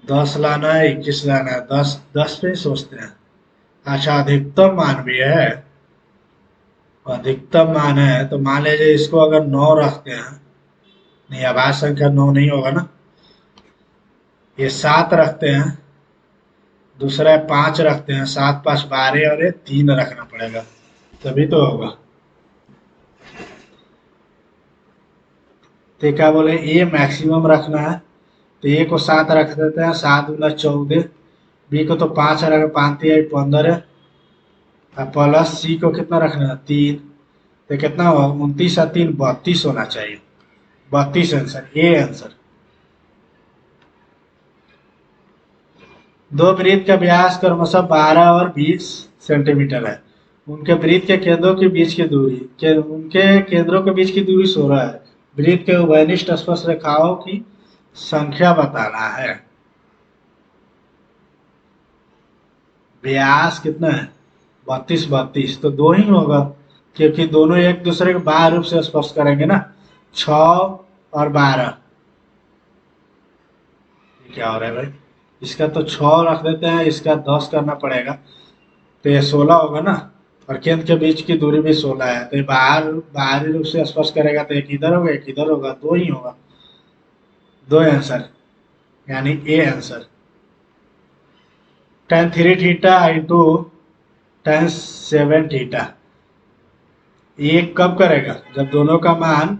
10 लाना है 21 लाना है, 10 10 पे ही सोचते हैं। अच्छा, अधिकतम मान भी है, अधिकतम मान है तो मान लीजिए इसको अगर 9 रखते हैं, नहीं आभास संख्या 9 नहीं होगा ना, ये 7 रखते हैं, दूसरा है 5 रखते हैं, 7 5 12 और ये 3 रखना पड़ेगा तभी तो होगा। तो क्या बोले ए मैक्सिमम रखना है, तो ए को 7 रख देते हैं, 7 दूना 14, बी को तो 5 रख 5 3 15, और प्लस सी को कितना रखना है 3, तो कितना होगा 29 और 3 32 होना चाहिए, 32 आंसर, ए आंसर। दो वृत्त का व्यास क्रमशः 12 और 20 सेंटीमीटर है, उनके वृत्त के केंद्रों के बीच की दूरी उनके केंद्रों के बीच की दूरी 16 है, वृत्त के उभयनिष्ठ स्पर्श रेखाओं की संख्या बताना है। व्यास कितना है 32 32, तो दो ही होगा, क्योंकि दोनों एक दूसरे के बाह्य रूप से स्पर्श करेंगे ना, 6 और 12। क्या हो रहा है भाई, इसका तो 6 रख देते हैं, इसका 10 करना पड़ेगा, तो ये 16 होगा ना, और केंद्र के बीच की दूरी भी 16 है, तो ये बाहरी रूप से स्पर्श करेगा, तो एक इधर होगा एक इधर होगा, दो ही होगा, दो आंसर, यानी A answer. tan 3 theta into tan 7 theta, ये कब करेगा जब दोनों का मान,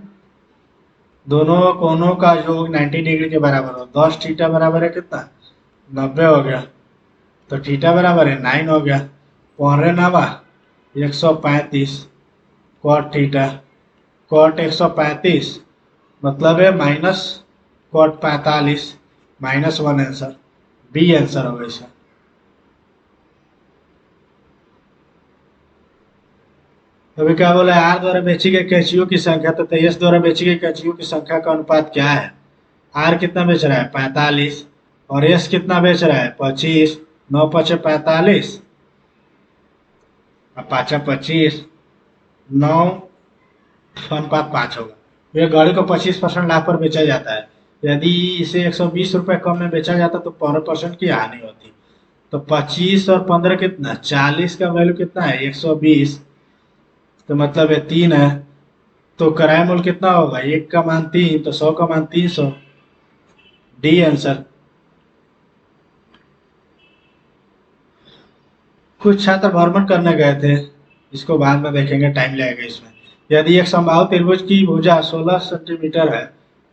दोनों कोनों का योग 90 डिग्री के बराबर हो। 10 थीटा बराबर है कितना 90 हो गया, तो थीटा बराबर है 9 हो गया, 15 नवा 135 कॉट थीटा, कॉट 135 मतलब है minus cot 45 -1 answer, B answer होगा इसका। अभी क्या बोला आर द्वारा बेची गई कैंचियों की संख्या, तो तेईस द्वारा बेची गई कैंचियों की संख्या का अनुपात क्या है। आर कितना बेच रहा है 45, और एस कितना बेच रहा है 25, 9 5 45 और 5 25, 9 अनुपात 5 होगा। ये गाड़ी को 25% लाभ पर बेचा जाता है, यदि इसे 120 रुपये कम में बेचा जाता तो 15% की हानि होती। तो 25 और 15 कितना 40 का वैल्यू कितना है 120, तो मतलब ये 3 है, तो किराया मूल्य कितना होगा, एक का मान 3 तो 100 का मान 300, डी आंसर। कुछ छात्र भ्रमण करने गए थे, इसको बाद में देखेंगे, टाइम लगेगा इसमें। यदि एक समबाहु त्रिभुज की भुजा 16 सेंटीमीटर है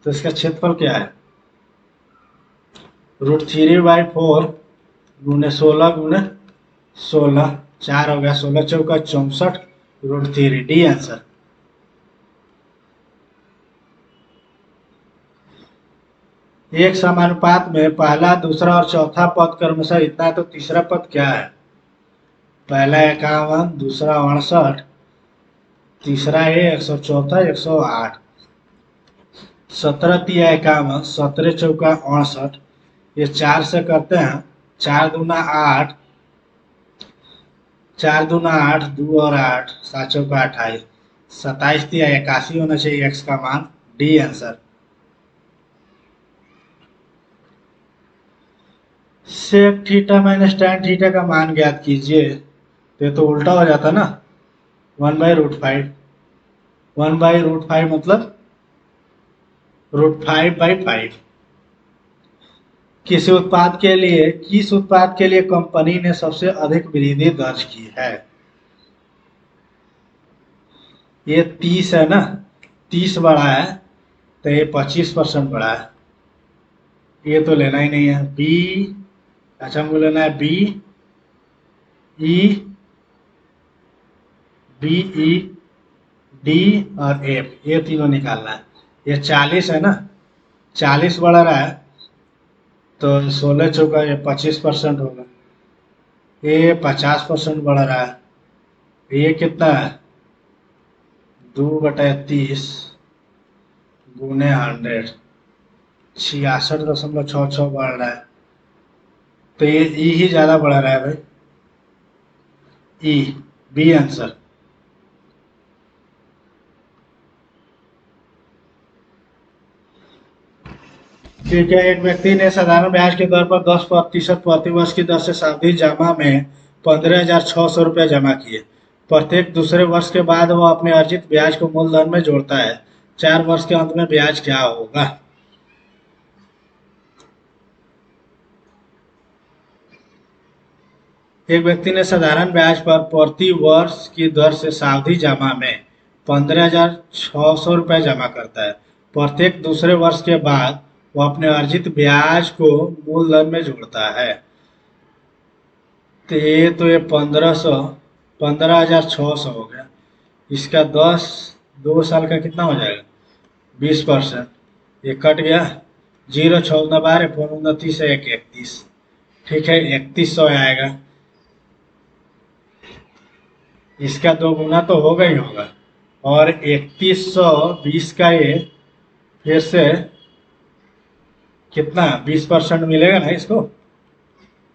तो इसका क्षेत्रफल क्या है, √3/4 गुने 16 गुने 16, 4 हो गया, 16 चौका 64, √3, डी आंसर। एक समानुपात में पहला दूसरा और चौथा पद क्रमशः इतना है, तो तीसरा पद क्या है, पहला 51 दूसरा 68, तीसरा है 104 108, 17 तिया 51, 17 चौका 68, ये 4 से करते हैं, 4 दूना 8, 4 दूना 8, 2 और 8, 7 चौका 28, 27 तिया 81 होना चाहिए एक्स का मान, D answer. Sec theta minus tan theta का मान ज्ञात कीजिए, तो ये तो उल्टा हो जाता ना, 1/√5। 1/√5 मतलब √5/5। किस उत्पाद के लिए कंपनी ने सबसे अधिक वृद्धि दर्ज की है? ये 30 है ना, 30 बढ़ा है, तो ये 25% बढ़ा है। ये तो लेना ही नहीं है। बी, अच्छा हमको लेना है B E, B E D और एफ, ये तीनों निकालना है। ये 40 है ना, 40 बढ़ रहा है, तो 16 चौका ये 25% होगा। ये 50% बढ़ रहा है। ये कितना है? 2/30 गुने 100, 66.66 बढ़ रहा है। तो ये ई ही ज्यादा बढ़ रहा है भाई, ई, बी आंसर। ठीक है, एक व्यक्ति ने साधारण ब्याज के दर पर 10% प्रतिवर्ष की दर से सावधि जमा में 15,600 रुपये जमा किए। प्रत्येक दूसरे वर्ष के बाद वह अपने अर्जित ब्याज को मूलधन में जोड़ता है। 4 वर्ष के अंत में ब्याज क्या होगा? एक व्यक्ति ने साधारण ब्याज पर प्रति वर्ष की दर से सावधि जमा में 15,600 रुपये जमा करता है। प्रत्येक दूसरे वर्ष के बाद वह अपने अर्जित ब्याज को मूलधन में जोड़ता है। तो ये 15,600 हो गया। इसका 2 साल का कितना हो जाएगा? 20%। ये कट गया, 0 6 12 4 1 31। ठीक है, 3100 आएगा। इसका 2 गुना तो होगा ही होगा। और 3120 का ये फिर से कितना 20% मिलेगा ना इसको।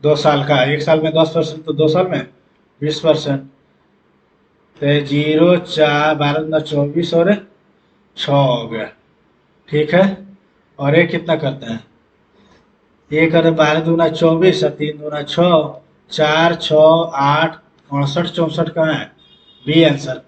2 साल का, 1 साल में 10%, तो 2 साल में 20%। तो 0 4 12 24 और 6 हो गया। ठीक है, और ये कितना करते हैं? ये करे 12 दूना 24 और 3 दूना 6, 4 6 8 68 64 कहाँ है? B answer.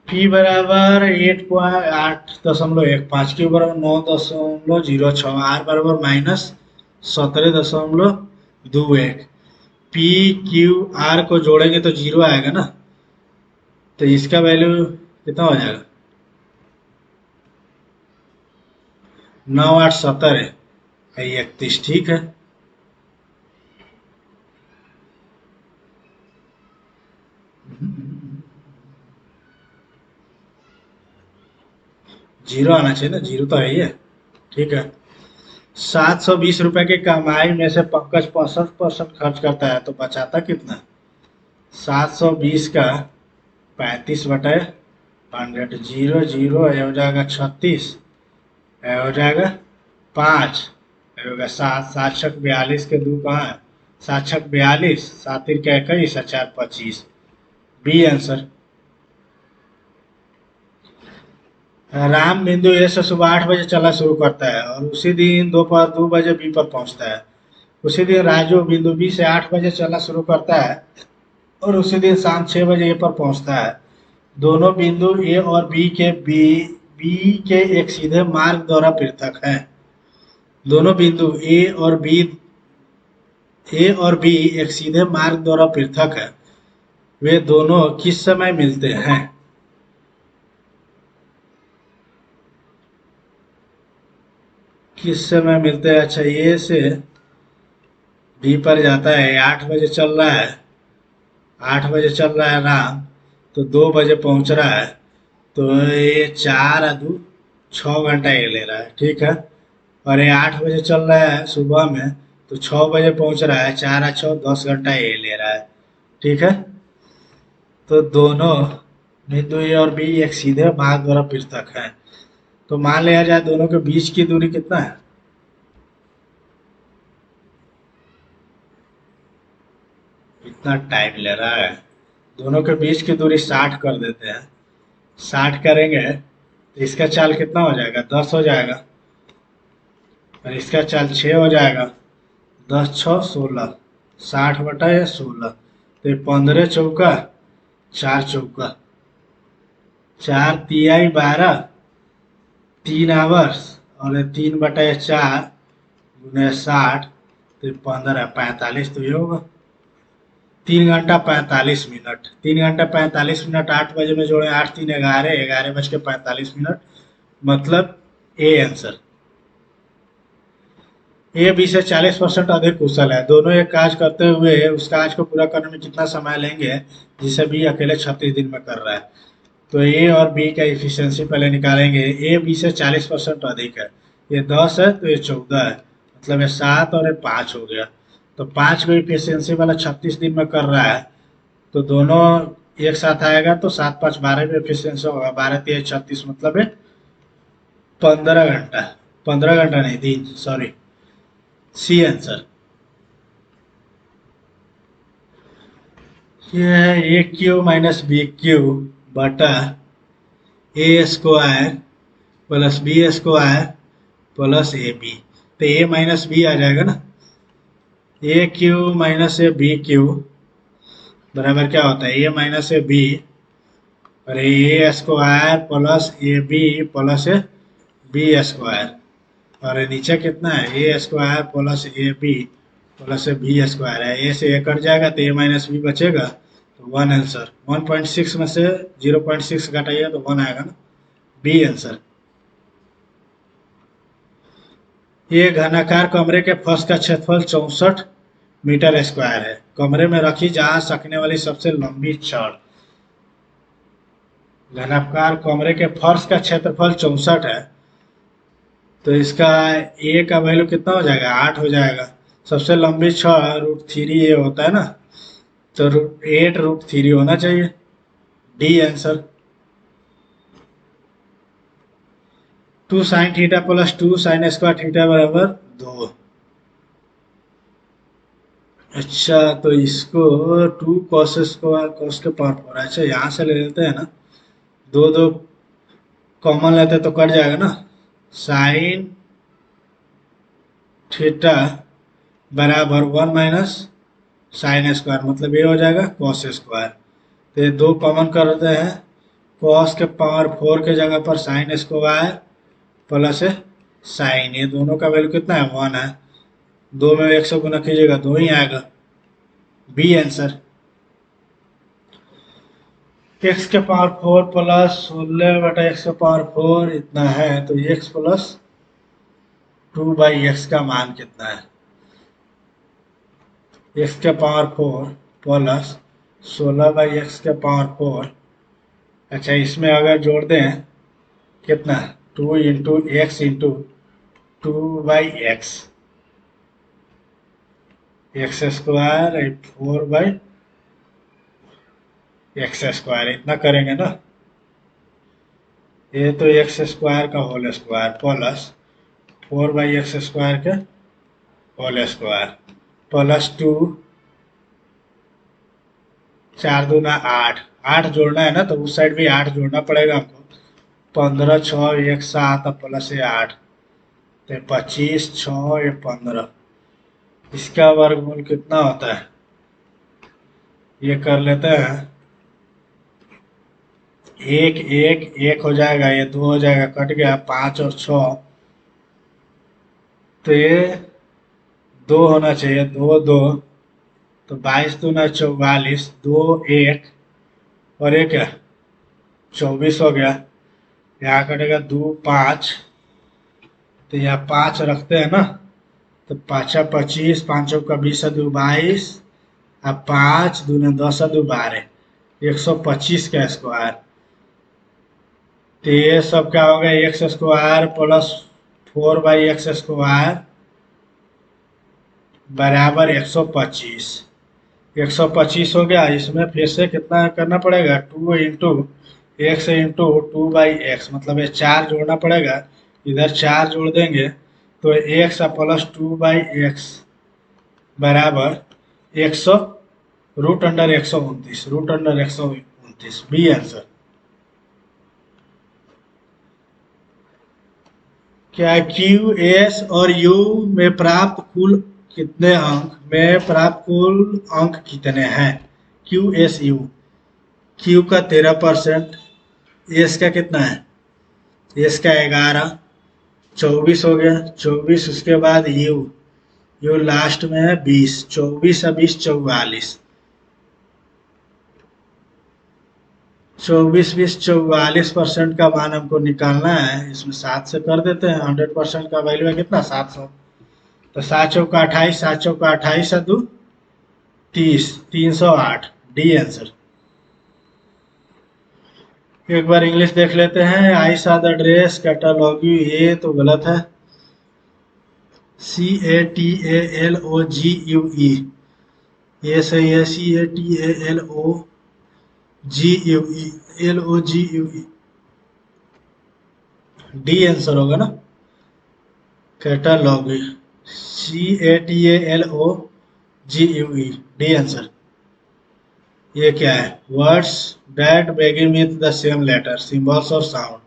पी बराबर 8.815, क्यू बराबर 9.06, आर बराबर -17.21। पी क्यू आर को जोड़ेंगे तो 0 आएगा ना, तो इसका वैल्यू कितना हो जाएगा? 9 8 17 है, 31। ठीक है, जीरो आना चाहिए ना, जीरो तो है ही है। ठीक है, 720 रुपए की कमाई में से पंकज 65% खर्च करता है, तो बचाता कितना? 720 का 35/100, 0 0 ये हो जाएगा 36, ये हो जाएगा 5, ये होगा 7, 7 6 42 के 2 कहाँ है? 7 6 42, 7 3 का 21 और 4 25। B answer. राम बिंदु ए से सुबह 8 बजे चलना शुरू करता है और उसी दिन दोपहर 2 बजे बी पर पहुंचता है। उसी दिन राजू बिंदु बी से 8 बजे चलना शुरू करता है और उसी दिन शाम 6 बजे ए पर पहुंचता है। दोनों बिंदु ए और बी के एक सीधे मार्ग द्वारा पृथक हैं। दोनों बिंदु ए और बी एक सीधे मार्ग द्वारा पृथक है। वे दोनों किस समय मिलते हैं? किस समय मिलते हैं? अच्छा, ए से बी पर जाता है, 8 बजे चल रहा है, 8 बजे चल रहा है राम, तो 2 बजे पहुंच रहा है, तो ये 4 और 2 6 घंटा ये ले रहा है। ठीक है, और ये 8 बजे चल रहा है सुबह में, तो 6 बजे पहुंच रहा है, 4 और 6 10 घंटा ये ले रहा है। ठीक है, तो दोनों बिंदु ए और बी एक सीधे मार्ग द्वारा पृथक हैं। तो मान लिया जाए दोनों के बीच की दूरी कितना है? इतना टाइम ले रहा है। दोनों के बीच की दूरी 60 कर देते हैं। 60 करेंगे तो इसका चाल कितना हो जाएगा? 10 हो जाएगा, और इसका चाल 6 हो जाएगा। 10 6 16, 60/16, तो 15 चौका 4 चौका 4 तिहाई 12, 3 आवर्स, और 3/4 × 60, तो 15 45, तो ये होगा 3 घंटा 45 मिनट। 3 घंटा 45 मिनट 8 बजे में जोड़े, 8 3 11, 11 बज के 45 मिनट, मतलब ए आंसर। ए बी से 40% अधिक कुशल है। दोनों एक काज करते हुए उस काज को पूरा करने में कितना समय लेंगे जिसे बी अकेले 36 दिन में कर रहा है। तो ए और बी का इफिशियंसी पहले निकालेंगे। ए बी से 40% अधिक है। ये 10 है तो ये 14 है, मतलब ये 7 और ये 5 हो गया। तो 5 को इफिशियंसी वाला 36 दिन में कर रहा है, तो दोनों एक साथ आएगा तो 7 5 12 में एफिशिएंसी होगा। 12 3 36, मतलब है 15 घंटा। 15 घंटा नहीं, दिन, सॉरी। C answer. ये है a³ - b³ a² + b² + ab। तो a - b आ जाएगा ना। a³ - b³ बराबर क्या होता है, a - b, और a² + ab + b²। और नीचे कितना है, a² + ab + b² है। ए से ए कट जाएगा तो a - b बचेगा, तो 1 आंसर। 1.6 में से 0.6 घटाइए तो 1 आएगा ना, बी आंसर। ये घनाकार कमरे के फर्श का क्षेत्रफल 64 मीटर² है। कमरे में रखी जा सकने वाली सबसे लंबी छड़। घनाकार कमरे के फर्श का क्षेत्रफल 64 है, तो इसका ए का वैल्यू कितना हो जाएगा, 8 हो जाएगा। सबसे लंबी छड़ √3 ए होता है ना, तो 8 √3 होना चाहिए, डी आंसर। 2 sin θ + 2 sin² बराबर 2। अच्छा, तो इसको 2 cos² के पावर 4, अच्छा यहाँ से ले लेते हैं ना। 2 2 कॉमन लेते तो कट जाएगा ना। साइन थीटा बराबर 1 - sin², मतलब ये हो जाएगा cos²। तो ये 2 कॉमन करते हैं, cos के पावर 4 के जगह पर sin² प्लस साइन, ये दोनों का वैल्यू कितना है, 1 है। 2 में 1 से गुना कीजिएगा 2 ही आएगा, B answer. x⁴ plus 16/x⁴ इतना है, तो x + 2/x का मान कितना है, x⁴ प्लस 16/x⁴। अच्छा, इसमें अगर जोड़ दें कितना, 2 × x × 2/x, x² 4/x², इतना करेंगे ना। ये तो x² का होल स्क्वायर प्लस 4/x² के होल स्क्वायर प्लस 2, 4 दूना 8, 8 जोड़ना है ना, तो उस साइड भी 8 जोड़ना पड़ेगा हमको। 15 6 1 7 प्लस 8, तो 25 6 15। इसका वर्गमूल कितना होता है, ये कर लेते हैं। 1 1 1 हो जाएगा, ये 2 हो जाएगा, कट गया 5 और 6, तो ये 2 होना चाहिए, 2 2, तो 22 दूना 44, 2 1 और 1 है 24 हो गया। यहाँ कटेगा 2 5, तो यहाँ 5 रखते हैं ना, तो 5 25, 5 का 20 2 22, अब 5 दूना 10 2 12, 125 का स्क्वायर। तो ये सब क्या होगा, x² प्लस 4/x² बराबर 125। 125 हो गया। इसमें फिर से कितना करना पड़ेगा, 2 × x × 2/x, मतलब ये 4 जोड़ना पड़ेगा। इधर 4 जोड़ देंगे तो x प्लस 2/x बराबर 100 √129 बी आंसर। क्या Q S और U में प्राप्त कुल कितने अंक में प्राप्त कुल अंक कितने हैं? क्यू एस यू, क्यू का 13%, एस का कितना है? एस का 11, 24 हो गया, 24 उसके बाद यू, यू लास्ट में है 20, 24 है 20, 44, 24 20 44% का मान हमको निकालना है। इसमें 7 से कर देते हैं, 100% का वैल्यू है कितना? 700। तो 7 चौका 28, 7 चौका 28 है 2 30, 308, डी आंसर। एक बार इंग्लिश देख लेते हैं। आई सा द ड्रेस कैटालॉग यू, ये तो गलत है। CATALOGUE, ये सही है। CATALOGUE, डी आंसर होगा ना? Catalogue, CATALOGUE, D answer. ये क्या है? Words that begin with the same letter, symbols और sound,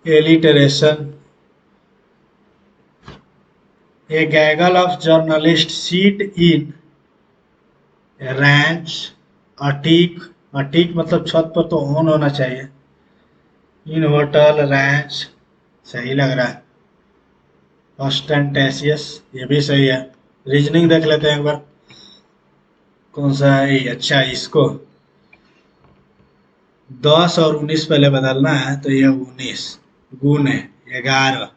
alliteration। A gaggle of journalists sit in a ranch, अटीक, अटीक मतलब छत पर तो ऑन होना चाहिए। इन होटल, रैंच, सही लग रहा है। ऑस्टेंटेशियस, ये भी सही है। रीजनिंग देख लेते हैं एक बार, कौन सा है ये? अच्छा, इसको 10 और 19 पहले बदलना है, तो ये 19 गुने 11,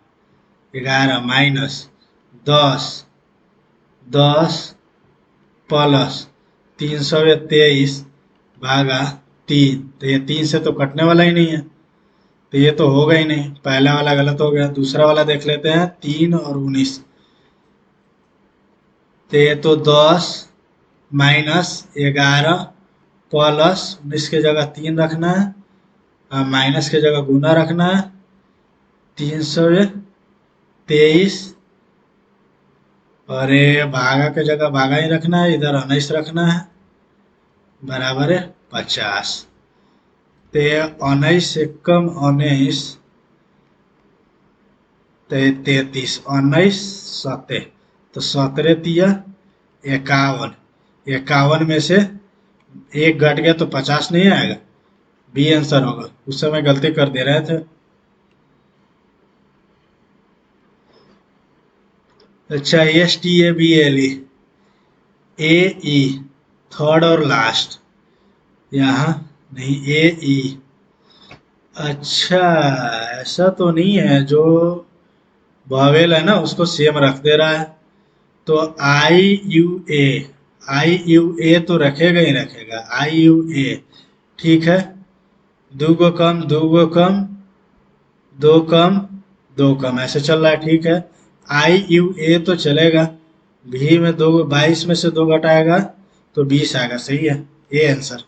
11 माइनस 10, 10 प्लस 323 भागा 3, तो ये 3 से तो कटने वाला ही नहीं है, तो ये तो होगा ही नहीं। पहला वाला गलत हो गया। दूसरा वाला देख लेते हैं, 3 और 19, तो ये तो 10 माइनस 11 प्लस 19 के जगह 3 रखना है, माइनस के जगह गुना रखना है, 323, और ये भागा के जगह भागा ही रखना है, इधर 19 रखना है, बराबर है 50। तो 19 से कम 19, तो 33, 19 17, तो 17 तिया 51, 51 में से एक घट गया तो 50 नहीं आएगा, बी आंसर होगा। उस समय गलती कर दे रहे थे। अच्छा, STABLE, AE, थर्ड और लास्ट, यहाँ नहीं, AE। अच्छा, ऐसा तो नहीं है, जो वावेल है ना उसको सेम रख दे रहा है। तो IUA, IUA तो रखेगा ही रखेगा, IUA, ठीक है। दो गो कम, दो गो कम, दो कम, दो कम, ऐसे चल रहा है, ठीक है। IUA तो चलेगा। भी में 2, 22 में से 2 घटाएगा तो 20 आएगा, सही है, ये आंसर।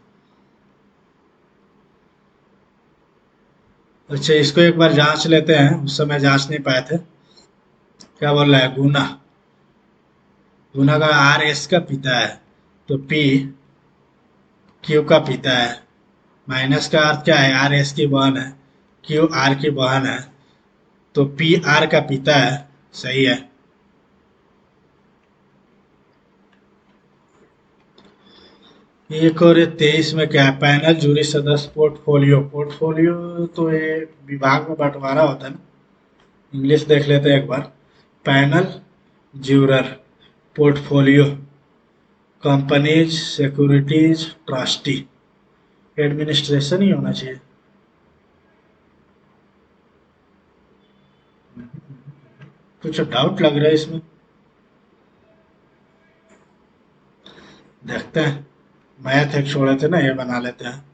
अच्छा, इसको एक बार जांच लेते हैं, उस समय जांच नहीं पाए थे। क्या बोल रहा है? गुना, गुना का RS का पिता है, तो P Q का पिता है। माइनस का अर्थ क्या है? RS की बहन है, Q R की बहन है, तो P R का पिता है, सही है। एक और 23 में क्या है? पैनल जूरी सदस्य पोर्टफोलियो, पोर्टफोलियो तो ये विभाग में बंटवारा होता है ना। इंग्लिश देख लेते हैं एक बार। Panel juror, portfolio, companies, securities, trustee, administration ही होना चाहिए। कुछ डाउट लग रहा है इसमें, देखते हैं। मैथ एक छोड़े थे ना, ये बना लेते हैं।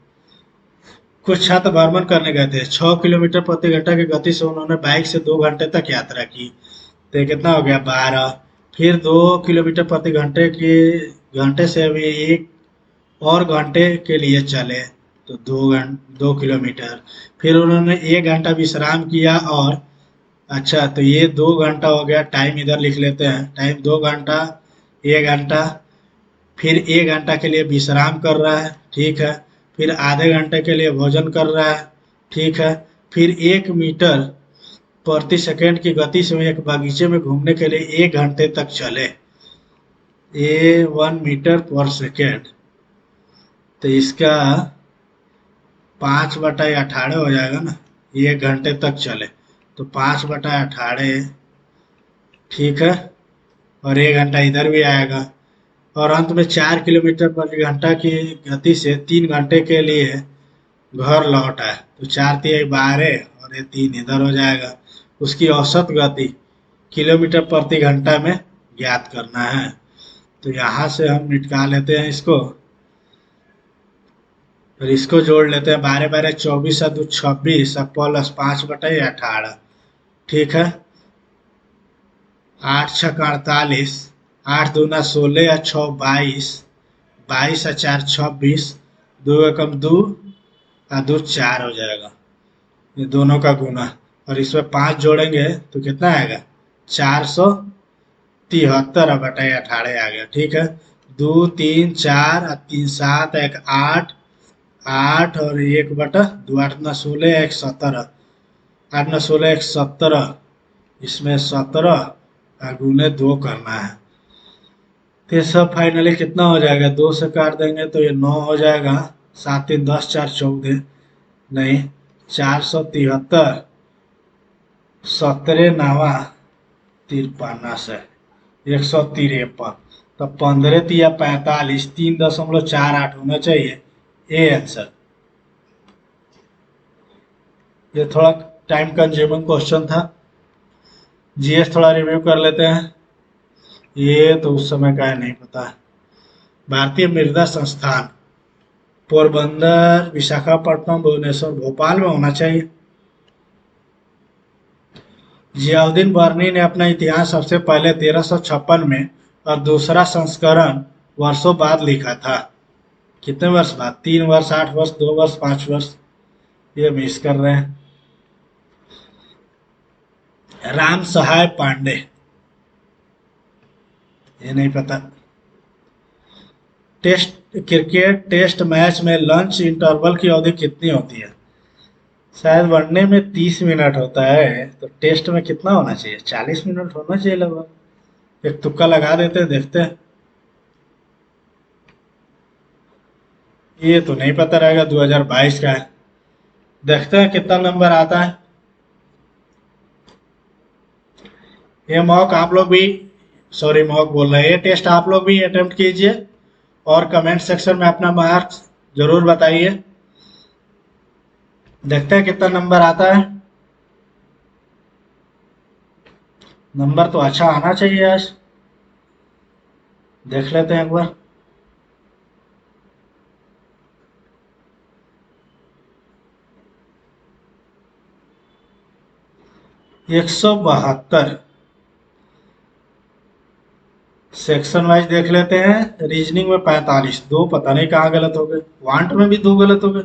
कुछ छात्र भ्रमण करने गए थे, 6 किलोमीटर प्रति घंटा की गति से उन्होंने बाइक से 2 घंटे तक यात्रा की, तो ये कितना हो गया? 12। फिर 2 किलोमीटर प्रति घंटे की घंटे से अभी 1 और घंटे के लिए चले, तो 2 किलोमीटर। फिर उन्होंने 1 घंटा विश्राम किया, और अच्छा, तो ये 2 घंटा हो गया। टाइम इधर लिख लेते हैं, टाइम 2 घंटा, 1 घंटा, फिर 1 घंटा के लिए विश्राम कर रहा है, ठीक है। फिर आधे घंटे के लिए भोजन कर रहा है, ठीक है। फिर 1 मीटर प्रति सेकंड की गति से एक बगीचे में घूमने के लिए 1 घंटे तक चले, ए 1 मीटर पर सेकेंड, तो इसका 5/18 हो जाएगा ना। 1 घंटे तक चले तो 5/18, ठीक है। और 1 घंटा इधर भी आएगा। और अंत में 4 किलोमीटर प्रति घंटा की गति से 3 घंटे के लिए घर लौट आए, तो 4×3 = 12 और ये 3 इधर हो जाएगा। उसकी औसत गति किलोमीटर प्रति घंटा में ज्ञात करना है। तो यहाँ से हम निकाल लेते हैं इसको, फिर इसको जोड़ लेते हैं। 12×12 = 24 और 2 = 26 और प्लस 5/18, ठीक है। 8×6 = 48, 8×2 = 16 और 6 = 22, 22 और 4 = 26, 2 एकम 2 और 2 4 हो जाएगा, ये दोनों का गुना। और इसमें 5 जोड़ेंगे तो कितना आएगा, 473/18 आ गया, ठीक है। 2 3 4 और 3 7 1 8, 8 और 1/2, 8 × 9 = 16, 1 17, 8 × 9 = 16, 1 17, इसमें 17 और गुने 2 करना है। तो ये सब फाइनली कितना हो जाएगा, 2 से काट देंगे तो ये 9 हो जाएगा। 7 3 10 4 14, नहीं 473, 17 9 53 से 153, तो 15 × 45, 3.48 होना चाहिए ए आंसर। ये थोड़ा टाइम कंज्यूमिंग क्वेश्चन था। जीएस थोड़ा रिव्यू कर लेते हैं। ये तो उस समय का है, नहीं पता। भारतीय मृदा संस्थान पोरबंदर, विशाखापट्टनम, भुवनेश्वर, भोपाल में होना चाहिए। जियाउद्दीन बर्नी ने अपना इतिहास सबसे पहले 1356 में और दूसरा संस्करण वर्षों बाद लिखा था। कितने वर्ष बाद, 3 वर्ष, 8 वर्ष, 2 वर्ष, 5 वर्ष, ये मिस कर रहे हैं। राम सहाय पांडे, ये नहीं पता। क्रिकेट टेस्ट मैच में लंच इंटरवल की अवधि कितनी होती है? शायद वनडे में 30 मिनट होता है, तो टेस्ट में कितना होना चाहिए, 40 मिनट होना चाहिए लगभग। एक तुक्का लगा देते हैं, देखते हैं। ये तो नहीं पता रहेगा, 2022 का है। देखते हैं कितना नंबर आता है। ये मॉक आप लोग भी, सॉरी मॉक बोल रहे हैं, ये टेस्ट आप लोग भी अटेम्प्ट कीजिए और कमेंट सेक्शन में अपना मार्क्स जरूर बताइए। देखते हैं कितना नंबर आता है। नंबर तो अच्छा आना चाहिए आज, देख लेते हैं एक बार। एक 172। सेक्शन वाइज देख लेते हैं। रीजनिंग में 45, 2 पता नहीं कहाँ गलत हो गए। वांट में भी 2 गलत हो गए।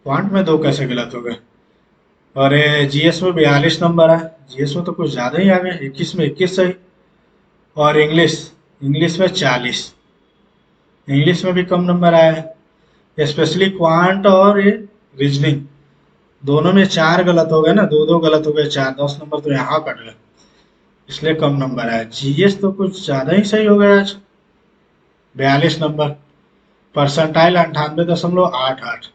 वांट में 2 कैसे गलत हो गए? और जीएस में 42 नंबर है। जीएस में तो कुछ ज्यादा ही आ गए, 21 में 21 सही। और इंग्लिश में 40, इंग्लिश में भी कम नंबर आया है। स्पेशली क्वांट और ये रीजनिंग दोनों में 4 गलत हो गए ना, 2 गलत हो गए, 4, 10 नंबर तो यहाँ कट गए, इसलिए कम नंबर आया। जीएस तो कुछ ज्यादा ही सही हो गया आज, 42 नंबर। परसेंटाइल 98.88।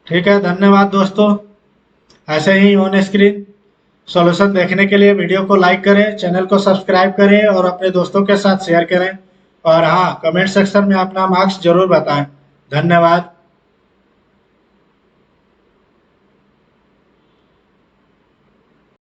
ठीक है, धन्यवाद दोस्तों। ऐसे ही ऑन स्क्रीन सॉल्यूशन देखने के लिए वीडियो को लाइक करें, चैनल को सब्सक्राइब करें और अपने दोस्तों के साथ शेयर करें। और हाँ, कमेंट सेक्शन में अपना मार्क्स जरूर बताएं। धन्यवाद।